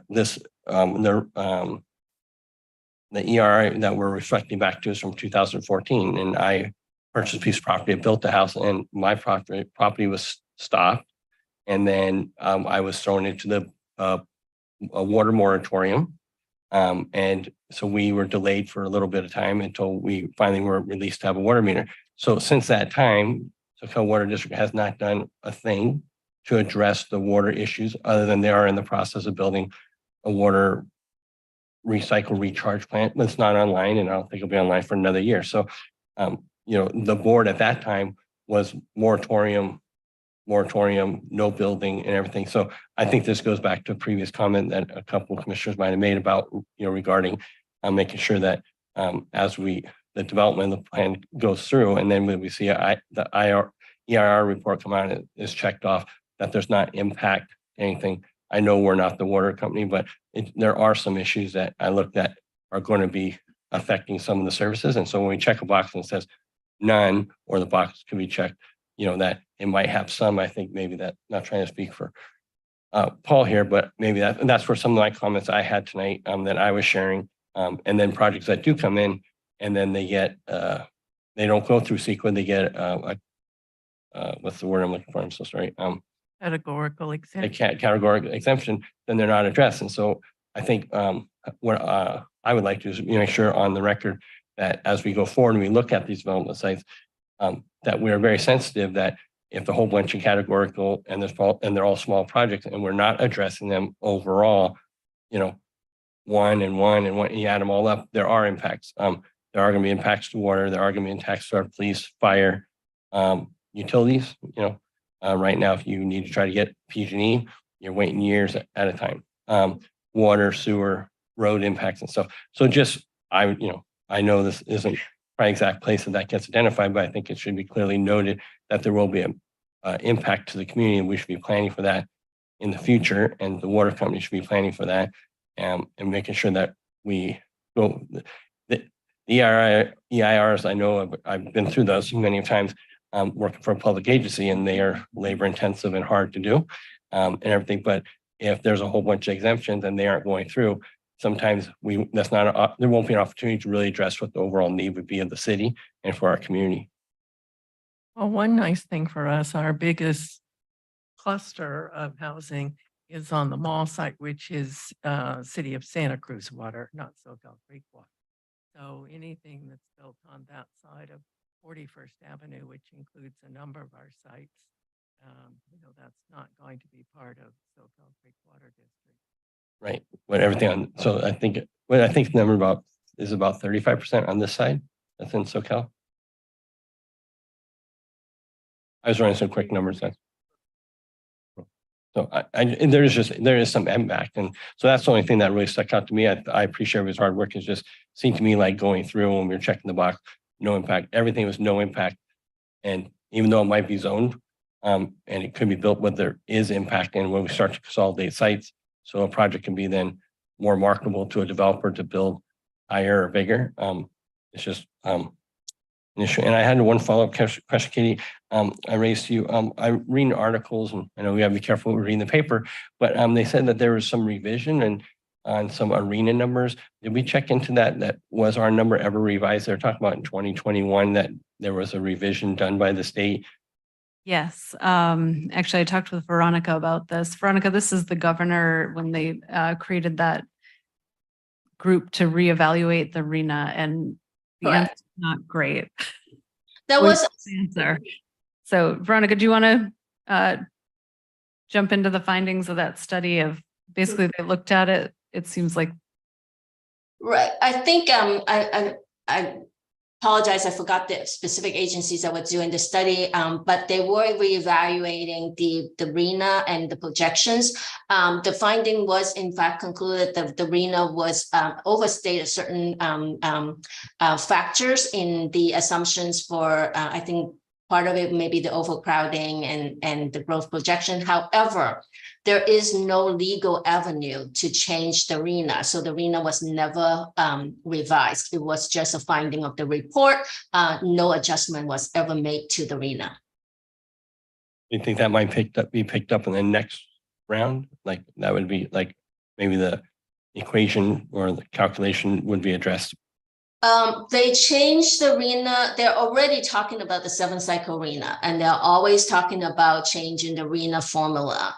[SPEAKER 12] ERI that we're reflecting back to is from 2014, and I purchased a piece of property, I built a house, and my property was stopped, and then I was thrown into a water moratorium, and so we were delayed for a little bit of time until we finally were released to have a water meter. So since that time, SoCal Water District has not done a thing to address the water issues, other than they are in the process of building a water recycle recharge plant that's not online, and I don't think it'll be online for another year. So, the board at that time was moratorium, no building and everything. So I think this goes back to a previous comment that a couple of commissioners might have made about, regarding making sure that as the development of the plan goes through, and then when we see the EIR report come out, it is checked off that there's not impact anything. I know we're not the water company, but there are some issues that I looked at are going to be affecting some of the services. And so when we check a box and it says none, or the box can be checked, that it might have some, I think maybe that, not trying to speak for Paul here, but maybe that's where some of my comments I had tonight that I was sharing. And then projects that do come in and then they get, they don't go through CEQA, they get what's the word I'm looking for? I'm so sorry.
[SPEAKER 3] Categorical
[SPEAKER 12] A
[SPEAKER 3] exemption.
[SPEAKER 12] categorical exemption, then they're not addressed. And so I think what I would like to is make sure on the record that as we go forward and we look at these development sites, that we're very sensitive that if a whole bunch of categorical and they're all small projects and we're not addressing them overall, one and you add them all up, there are impacts. There are going to be impacts to water. There are going to be impacts to our police, fire, utilities. Right now, if you need to try to get PG&E, you're waiting years at a time. Water, sewer, road impacts and stuff. So just, I know this isn't the exact place that gets identified, but I think it should be clearly noted that there will be an impact to the community, and we should be planning for that in the future. And the water company should be planning for that, and making sure that we go. The EIRs, I know I've been through those many times. Working for a public agency, and they are labor intensive and hard to do, and everything. But if there's a whole bunch of exemptions and they aren't going through, sometimes there won't be an opportunity to really address what the overall need would be of the city and for our community.
[SPEAKER 3] Well, one nice thing for us, our biggest cluster of housing is on the mall site, which is City of Santa Cruz water, not SoCal Creek water. So anything that's built on that side of 41st Avenue, which includes a number of our sites, that's not going to be part of SoCal Creek Water District.
[SPEAKER 12] Right. But everything on, so I think the number is about 35% on this side. That's in SoCal. I was running some quick numbers. So there is some impact, and so that's the only thing that really stuck out to me. I appreciate everybody's hard work. It just seemed to me like going through when we were checking the box, no impact. Everything was no impact, and even though it might be zoned, and it could be built, but there is impact. And when we start to consolidate sites, so a project can be then more marketable to a developer to build higher or bigger. It's just an issue. And I had one follow-up question, Katie. I raised to you. I read articles, and I know we have to be careful when reading the paper, but they said that there was some revision and on some arena numbers. Did we check into that? That was our number ever revised? They're talking about in 2021 that there was a revision done by the state.
[SPEAKER 1] Yes. Actually, I talked with Veronica about this. Veronica, this is the governor when they created that group to reevaluate the RENA, and the
[SPEAKER 6] Correct.
[SPEAKER 1] answer is not great.
[SPEAKER 6] That was
[SPEAKER 1] the answer. So Veronica, do you want to jump into the findings of that study of basically they looked at it? It seems like.
[SPEAKER 6] right. I think I apologize. I forgot the specific agencies that were doing the study, but they were reevaluating the RENA and the projections. The finding was in fact concluded that the RENA was overstated certain factors in the assumptions for I think part of it may be the overcrowding and the growth projection. However, there is no legal avenue to change the RENA. So the RENA was never revised. It was just a finding of the report. No adjustment was ever made to the RENA.
[SPEAKER 12] You think that might be picked up in the next round? Like that would be like maybe the equation or the calculation would be addressed.
[SPEAKER 6] They changed the RENA. They're already talking about the 7-cycle RENA, and they're always talking about changing the RENA formula.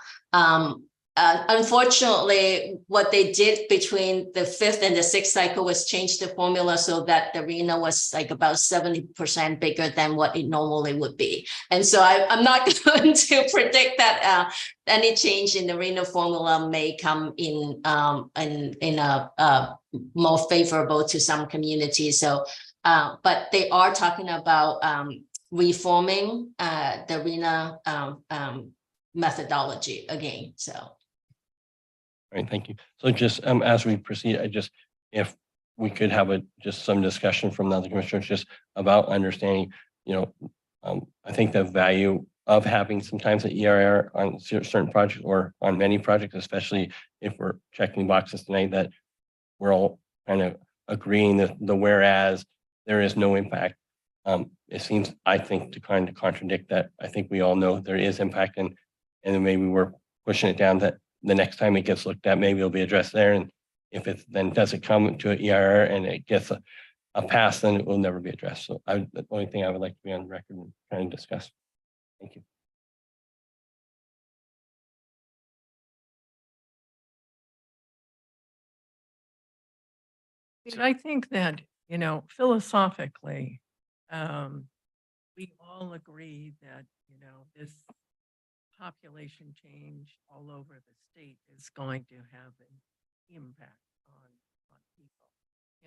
[SPEAKER 6] Unfortunately, what they did between the 5th and the 6th cycle was change the formula so that the RENA was like about 70% bigger than what it normally would be. And so I'm not going to predict that any change in the RENA formula may come in a more favorable to some communities. So, but they are talking about reforming the RENA methodology again. So.
[SPEAKER 12] All right, thank you. So just as we proceed, if we could have just some discussion from the other commissioners just about understanding, I think the value of having sometimes an EIR on certain projects or on many projects, especially if we're checking boxes tonight that we're all kind of agreeing that the whereas there is no impact. It seems, I think, to kind of contradict that. I think we all know there is impact, and then maybe we're pushing it down that the next time it gets looked at, maybe it'll be addressed there. And if it then doesn't come to an EIR and it gets a pass, then it will never be addressed. So the only thing I would like to be on the record and trying to discuss. Thank you.
[SPEAKER 3] But I think that, philosophically, we all agree that, this population change all over the state is going to have an impact on people.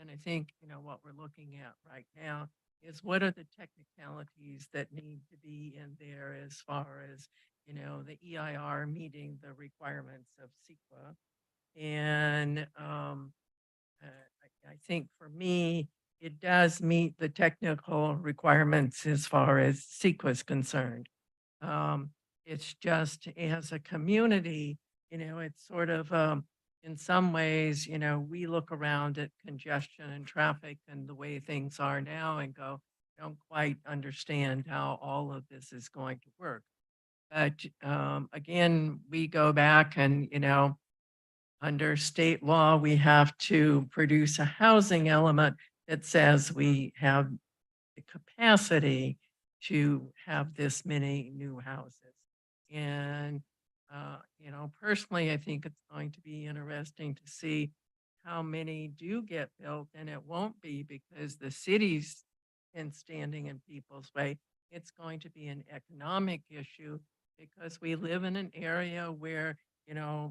[SPEAKER 3] And I think, what we're looking at right now is what are the technicalities that need to be in there as far as, the EIR meeting the requirements of CEQA. And I think for me, it does meet the technical requirements as far as CEQA is concerned. It's just as a community, it's sort of, in some ways, we look around at congestion and traffic and the way things are now and go, don't quite understand how all of this is going to work. But again, we go back and, under state law, we have to produce a housing element that says we have the capacity to have this many new houses. And, personally, I think it's going to be interesting to see how many do get built, and it won't be because the city's been standing in people's way. It's going to be an economic issue because we live in an area where,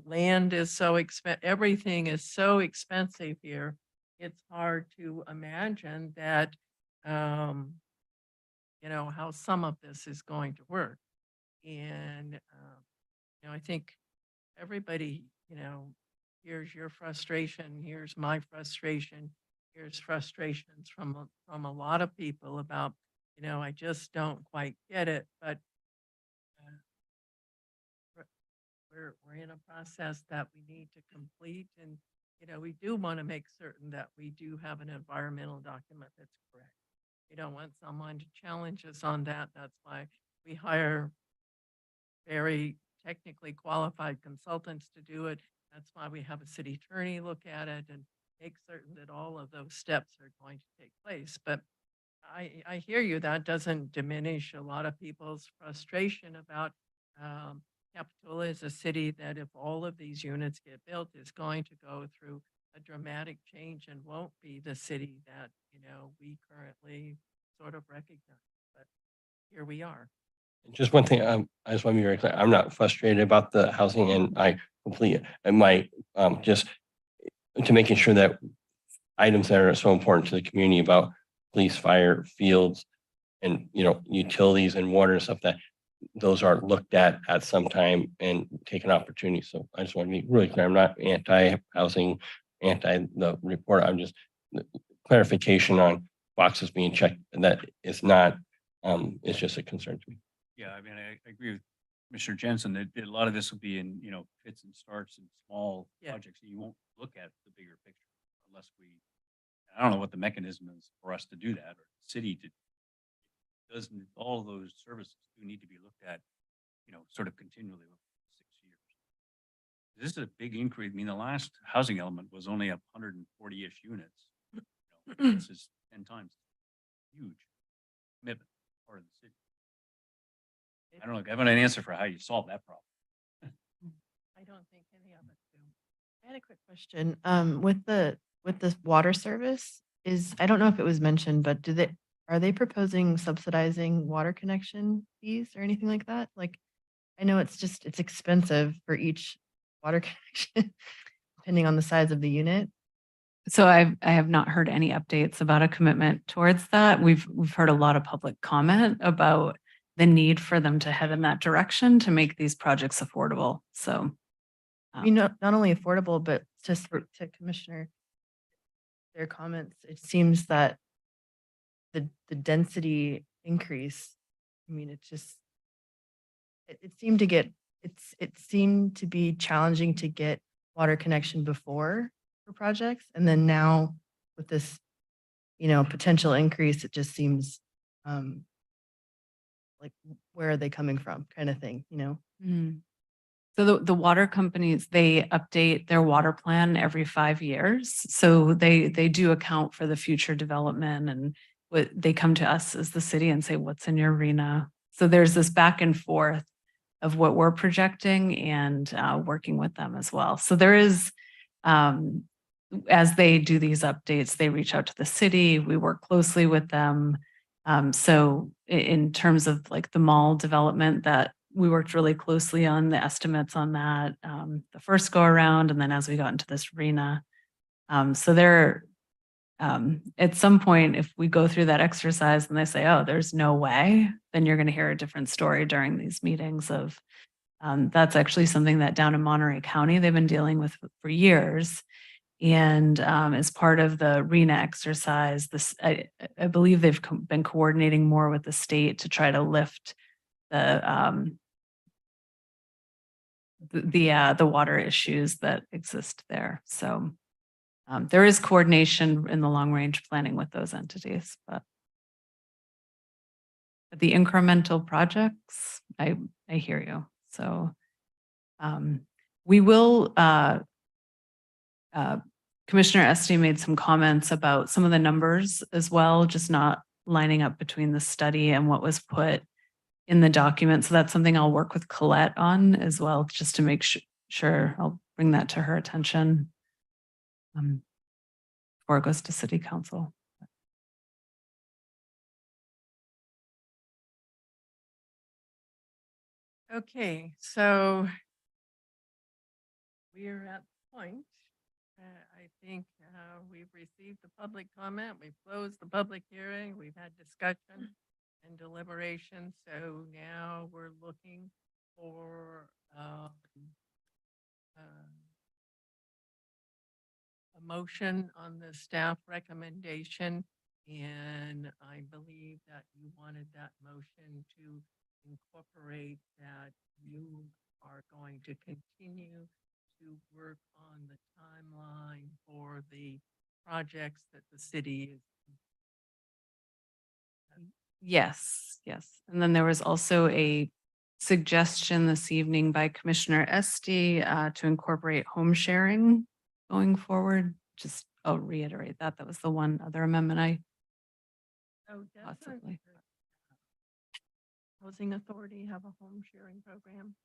[SPEAKER 3] land is so expensive, everything is so expensive here. It's hard to imagine that, how some of this is going to work. And, I think everybody, here's your frustration, here's my frustration, here's frustrations from a lot of people about, I just don't quite get it, but we're in a process that we need to complete. And, we do want to make certain that we do have an environmental document that's correct. We don't want someone to challenge us on that. That's why we hire very technically qualified consultants to do it. That's why we have a city attorney look at it and make certain that all of those steps are going to take place. But I hear you, that doesn't diminish a lot of people's frustration about Capitola is a city that if all of these units get built is going to go through a dramatic change and won't be the city that, we currently sort of recognize. But here we are.
[SPEAKER 12] Just one thing, I just want to be very clear. I'm not frustrated about the housing, and I completely, and my, just to making sure that items that are so important to the community about police, fire, fields, and, utilities and water and stuff, that those are looked at some time and take an opportunity. So I just want to be really clear. I'm not anti-housing, anti the report. I'm just clarification on boxes being checked, and that is not is just a concern to me.
[SPEAKER 10] Yeah, I mean, I agree with Commissioner Jensen that a lot of this will be in, fits and starts and small
[SPEAKER 3] Yeah.
[SPEAKER 10] projects. You won't look at the bigger picture unless I don't know what the mechanism is for us to do that, or the city to, doesn't, all those services do need to be looked at, sort of continually over 6 years. This is a big increase. I mean, the last housing element was only 140-ish units. This is 10 times. Huge commitment part of the city. I don't know, I have an answer for how you solve that problem.
[SPEAKER 3] I don't think any of us do.
[SPEAKER 9] I had a quick question. With the water service I don't know if it was mentioned, but are they proposing subsidizing water connection fees or anything like that? Like, I know it's expensive for each water connection, depending on the size of the unit.
[SPEAKER 1] So I have not heard any updates about a commitment towards that. We've heard a lot of public comment about the need for them to head in that direction to make these projects affordable. So,
[SPEAKER 9] Not only affordable, but just to Commissioner, their comments, it seems that the density increase, I mean, it seemed to be challenging to get water connection before for projects. And then now with this, potential increase, it just seems like, where are they coming from kind of thing,
[SPEAKER 1] So the water companies, they update their water plan every 5 years. So they do account for the future development, and they come to us as the city and say, what's in your arena? So there's this back and forth of what we're projecting and working with them as well. So there is, as they do these updates, they reach out to the city. We work closely with them. So in terms of like the mall development, that we worked really closely on the estimates on that the first go around, and then as we got into this arena. So there, at some point, if we go through that exercise and they say, oh, there's no way, then you're going to hear a different story during these meetings of that's actually something that down in Monterey County, they've been dealing with for years. And as part of the RENA exercise, I believe they've been coordinating more with the state to try to lift the water issues that exist there. So there is coordination in the long range planning with those entities, but the incremental projects, I hear you. So we will. Commissioner Esty made some comments about some of the numbers as well, just not lining up between the study and what was put in the document. So that's something I'll work with Colette on as well, just to make sure I'll bring that to her attention before it goes to City Council.
[SPEAKER 3] Okay, so we are at the point. I think we've received the public comment. We've closed the public hearing. We've had discussion and deliberation. So now we're looking for a motion on the staff recommendation. And I believe that you wanted that motion to incorporate that you are going to continue to work on the timeline for the projects that the city is.
[SPEAKER 1] Yes. And then there was also a suggestion this evening by Commissioner Esty to incorporate home sharing going forward. Just, I'll reiterate that. That was the one other amendment possibly.
[SPEAKER 3] Housing Authority have a home sharing program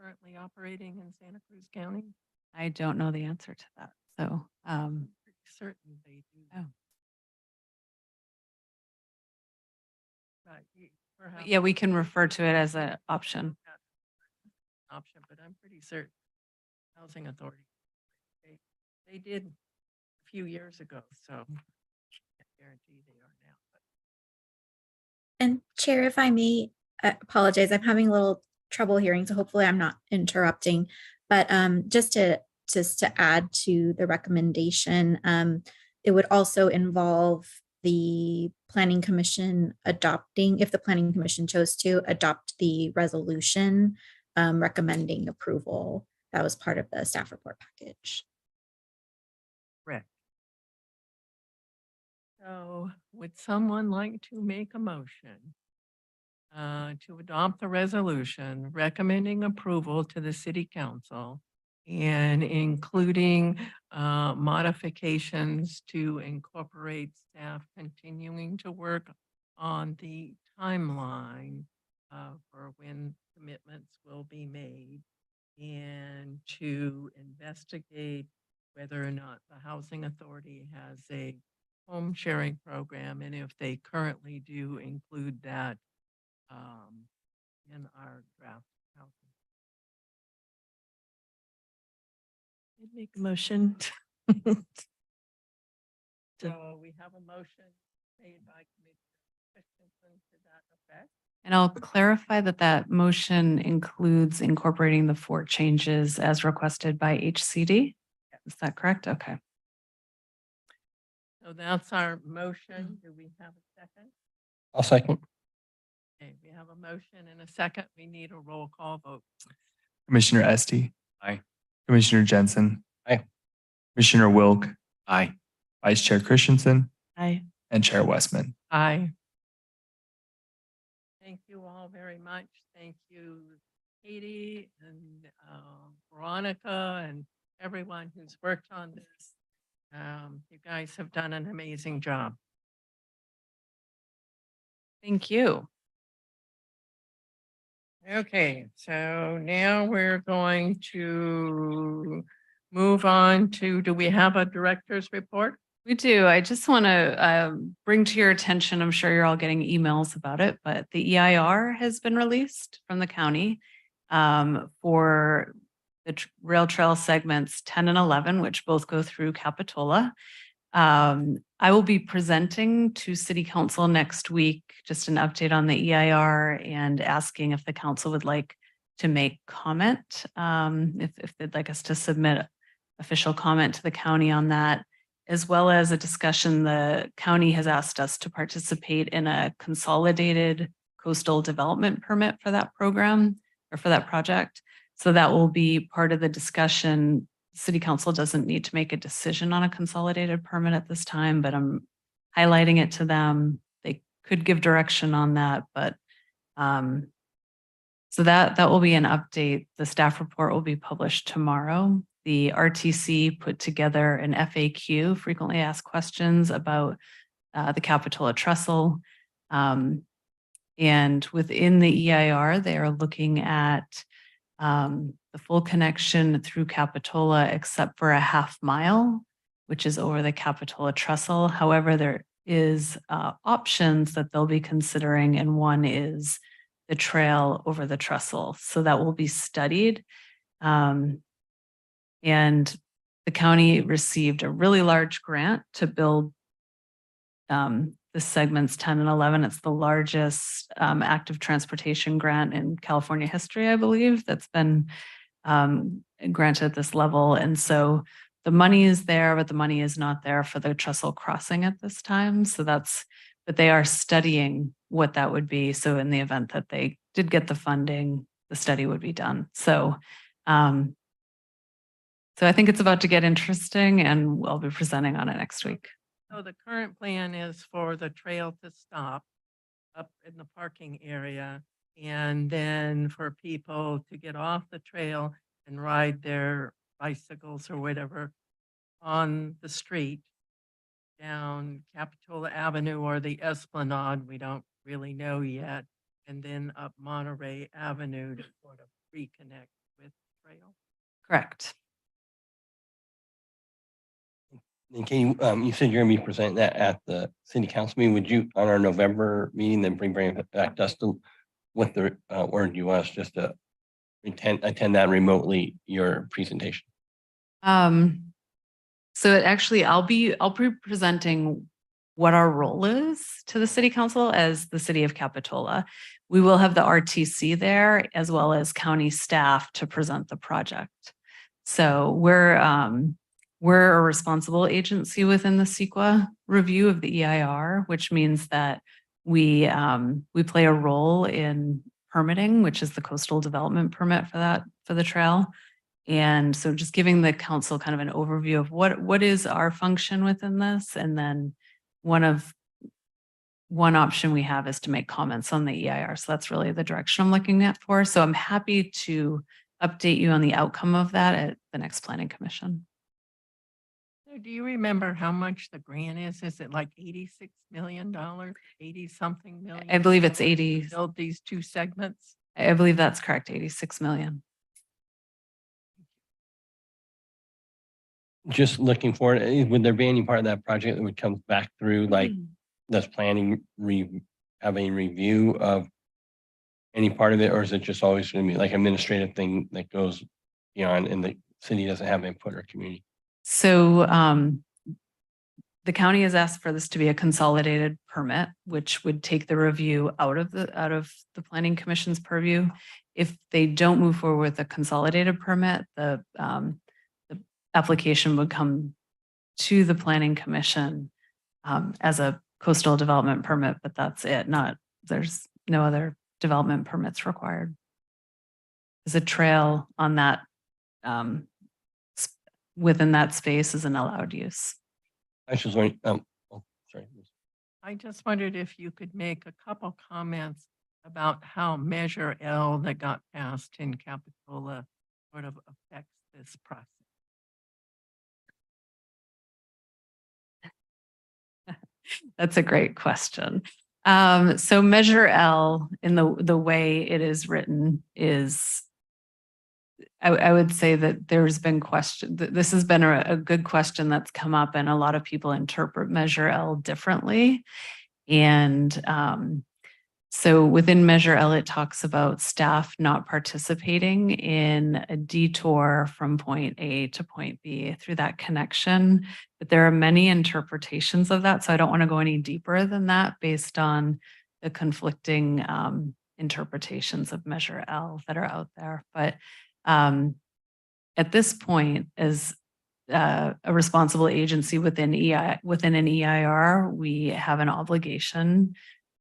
[SPEAKER 3] currently operating in Santa Cruz County?
[SPEAKER 1] I don't know the answer to that. So,
[SPEAKER 3] Pretty certain they do.
[SPEAKER 1] Oh.
[SPEAKER 3] But perhaps
[SPEAKER 1] yeah, we can refer to it as an option.
[SPEAKER 3] Option, but I'm pretty certain Housing Authority, they did a few years ago, so I can't guarantee they are now. But
[SPEAKER 5] And Chair, if I may apologize, I'm having a little trouble hearing, so hopefully I'm not interrupting. But just to add to the recommendation, it would also involve the planning commission adopting, if the planning commission chose to adopt the resolution recommending approval. That was part of the staff report package.
[SPEAKER 3] Correct. So would someone like to make a motion to adopt the resolution recommending approval to the city council and including modifications to incorporate staff continuing to work on the timeline for when commitments will be made, and to investigate whether or not the housing authority has a home sharing program, and if they currently do, include that in our draft housing.
[SPEAKER 9] I'd make a motion.
[SPEAKER 3] So we have a motion made by Commissioner Christensen to that effect.
[SPEAKER 1] And I'll clarify that that motion includes incorporating the 4 changes as requested by HCD. Is that correct? Okay.
[SPEAKER 3] So that's our motion. Do we have a second?
[SPEAKER 12] I'll second.
[SPEAKER 3] Okay, we have a motion and a second. We need a roll call vote.
[SPEAKER 2] Commissioner Estee.
[SPEAKER 10] Aye.
[SPEAKER 2] Commissioner Jensen.
[SPEAKER 12] Aye.
[SPEAKER 2] Commissioner Wilk,
[SPEAKER 7] Aye.
[SPEAKER 2] Vice Chair Christensen,
[SPEAKER 9] Aye.
[SPEAKER 2] and Chair Westman.
[SPEAKER 3] Aye. Thank you all very much. Thank you, Katie and Veronica and everyone who's worked on this. You guys have done an amazing job.
[SPEAKER 1] Thank you.
[SPEAKER 3] Okay, so now we're going to move on to, do we have a director's report?
[SPEAKER 1] We do. I just want to bring to your attention, I'm sure you're all getting emails about it, but the EIR has been released from the county for the rail trail segments 10 and 11, which both go through Capitola. I will be presenting to City Council next week, just an update on the EIR and asking if the council would like to make comment, if they'd like us to submit official comment to the county on that, as well as a discussion. The county has asked us to participate in a consolidated coastal development permit for that program or for that project. So that will be part of the discussion. City Council doesn't need to make a decision on a consolidated permit at this time, but I'm highlighting it to them. They could give direction on that, but so that will be an update. The staff report will be published tomorrow. The RTC put together an FAQ, frequently asked questions, about the Capitola Trestle. And within the EIR, they are looking at the full connection through Capitola, except for a half mile, which is over the Capitola Trestle. However, there is options that they'll be considering, and one is the trail over the trestle. So that will be studied. And the county received a really large grant to build the segments 10 and 11. It's the largest active transportation grant in California history, I believe, that's been granted at this level. And so the money is there, but the money is not there for the trestle crossing at this time. So but they are studying what that would be. So in the event that they did get the funding, the study would be done. So I think it's about to get interesting, and we'll be presenting on it next week.
[SPEAKER 3] So the current plan is for the trail to stop up in the parking area, and then for people to get off the trail and ride their bicycles or whatever on the street down Capitola Avenue or the Esplanade. We don't really know yet. And then up Monterey Avenue to sort of reconnect with the trail.
[SPEAKER 1] Correct.
[SPEAKER 12] And can you said you're gonna be presenting that at the city council meeting. Would you, on our November meeting, then bring it back to us with the, or do you want us just to attend that remotely, your presentation?
[SPEAKER 1] So I'll be presenting what our role is to the city council as the city of Capitola. We will have the RTC there as well as county staff to present the project. So we're we're a responsible agency within the CEQA review of the EIR, which means that we play a role in permitting, which is the coastal development permit for the trail. And so just giving the council kind of an overview of what is our function within this. And then one option we have is to make comments on the EIR. So that's really the direction I'm looking at for. So I'm happy to update you on the outcome of that at the next planning commission.
[SPEAKER 3] So do you remember how much the grant is? Is it like $86 million, 80 something million?
[SPEAKER 1] I believe it's
[SPEAKER 3] dollars to
[SPEAKER 1] 80.
[SPEAKER 3] Build these two segments?
[SPEAKER 1] I believe that's correct, 86 million.
[SPEAKER 12] Just looking forward, would there be any part of that project that would come back through, like, does planning have a review of any part of it, or is it just always going to be like administrative thing that goes beyond and the city doesn't have input or community?
[SPEAKER 1] So the county has asked for this to be a consolidated permit, which would take the review out of the planning commission's purview. If they don't move forward with a consolidated permit, the application would come to the planning commission as a coastal development permit, but that's it. There's no other development permits required. There's a trail on that within that space is an allowed use.
[SPEAKER 12] I just wondering, sorry.
[SPEAKER 3] I just wondered if you could make a couple comments about how Measure L that got passed in Capitola sort of affects this process.
[SPEAKER 1] That's a great question. So Measure L in the way it is written is, I would say that there's been this has been a good question that's come up, and a lot of people interpret Measure L differently. And so within Measure L, it talks about staff not participating in a detour from point A to point B through that connection. But there are many interpretations of that. So I don't want to go any deeper than that based on the conflicting interpretations of Measure L that are out there. But at this point, as a responsible agency within an EIR, we have an obligation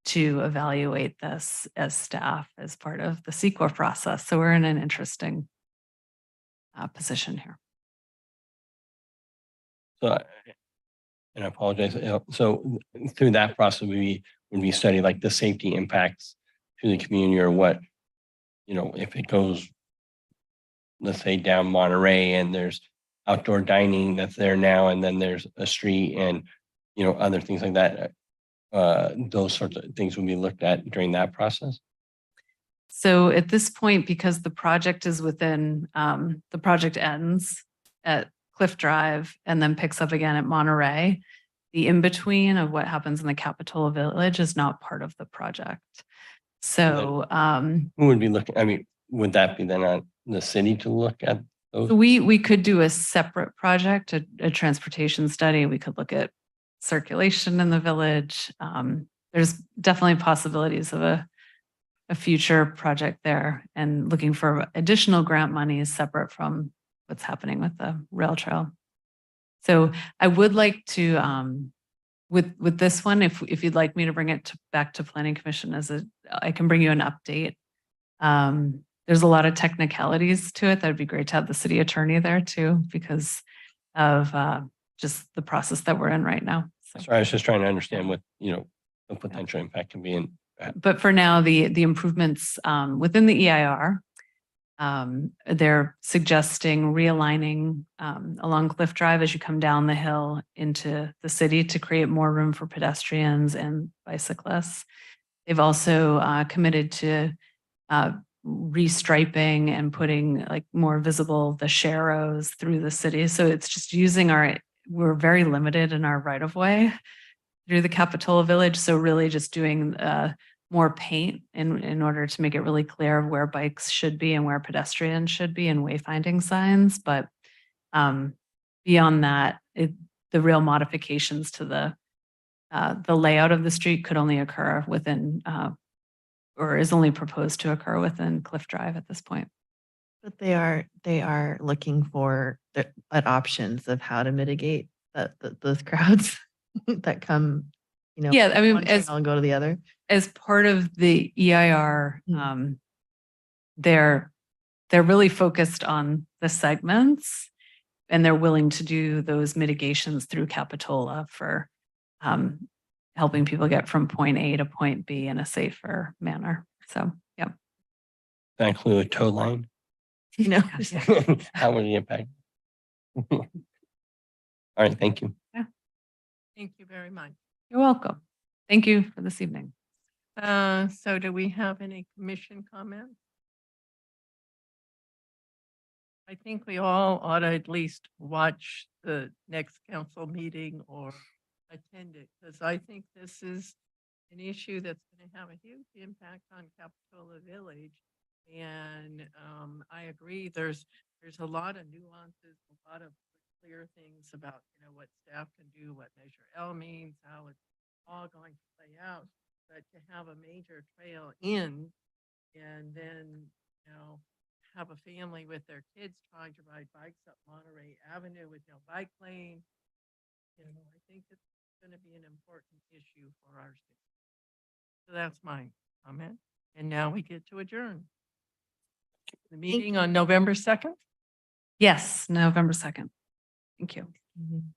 [SPEAKER 1] to evaluate this as staff as part of the CEQA process. So we're in an interesting position here.
[SPEAKER 12] So, and I apologize. So through that process, when we study like the safety impacts to the community, or what, if it goes, let's say down Monterey and there's outdoor dining that's there now, and then there's a street and, other things like that. Those sorts of things will be looked at during that process.
[SPEAKER 1] So at this point, because the project is within, the project ends at Cliff Drive and then picks up again at Monterey, the in-between of what happens in the Capitola Village is not part of the project. So
[SPEAKER 12] who would be looking? I mean, would that be then on the city to look at those?
[SPEAKER 1] So we could do a separate project, a transportation study. We could look at circulation in the village. There's definitely possibilities of a future project there, and looking for additional grant money separate from what's happening with the rail trail. So I would like to, with this one, if you'd like me to bring it back to Planning Commission I can bring you an update. There's a lot of technicalities to it. That'd be great to have the city attorney there too, because of just the process that we're in right now. So.
[SPEAKER 12] Sorry, I was just trying to understand what, the potential impact can be.
[SPEAKER 1] But for now, the improvements within the EIR, they're suggesting realigning along Cliff Drive as you come down the hill into the city to create more room for pedestrians and bicyclists. They've also committed to restriping and putting like more visible the sharrows through the city. So it's just using we're very limited in our right of way through the Capitola Village. So really just doing more paint in order to make it really clear of where bikes should be and where pedestrians should be, and wayfinding signs. But beyond that, the real modifications to the layout of the street could only occur within or is only proposed to occur within Cliff Drive at this point.
[SPEAKER 9] But they are looking for at options of how to mitigate those crowds that come, you know.
[SPEAKER 1] Yeah, I mean,
[SPEAKER 9] one
[SPEAKER 1] as
[SPEAKER 9] trail and go to the other.
[SPEAKER 1] as part of the EIR, they're really focused on the segments, and they're willing to do those mitigations through Capitola for helping people get from point A to point B in a safer manner. So, yeah.
[SPEAKER 12] That include a tow line?
[SPEAKER 9] You know,
[SPEAKER 12] How would it impact? All right, thank you.
[SPEAKER 3] Thank you very much.
[SPEAKER 1] You're welcome. Thank you for this evening.
[SPEAKER 3] So do we have any commission comments? I think we all ought to at least watch the next council meeting or attend it, because I think this is an issue that's going to have a huge impact on Capitola Village. And I agree, there's a lot of nuances, a lot of clear things about, you know, what staff can do, what Measure L means, how it's all going to play out. But to have a major trail in and then, you know, have a family with their kids trying to ride bikes up Monterey Avenue with no bike lane, you know, I think it's going to be an important issue for our city. So that's my comment. And now we get to adjourn. The meeting on November 2nd?
[SPEAKER 1] Yes, November 2nd. Thank you.
[SPEAKER 9] Mhm.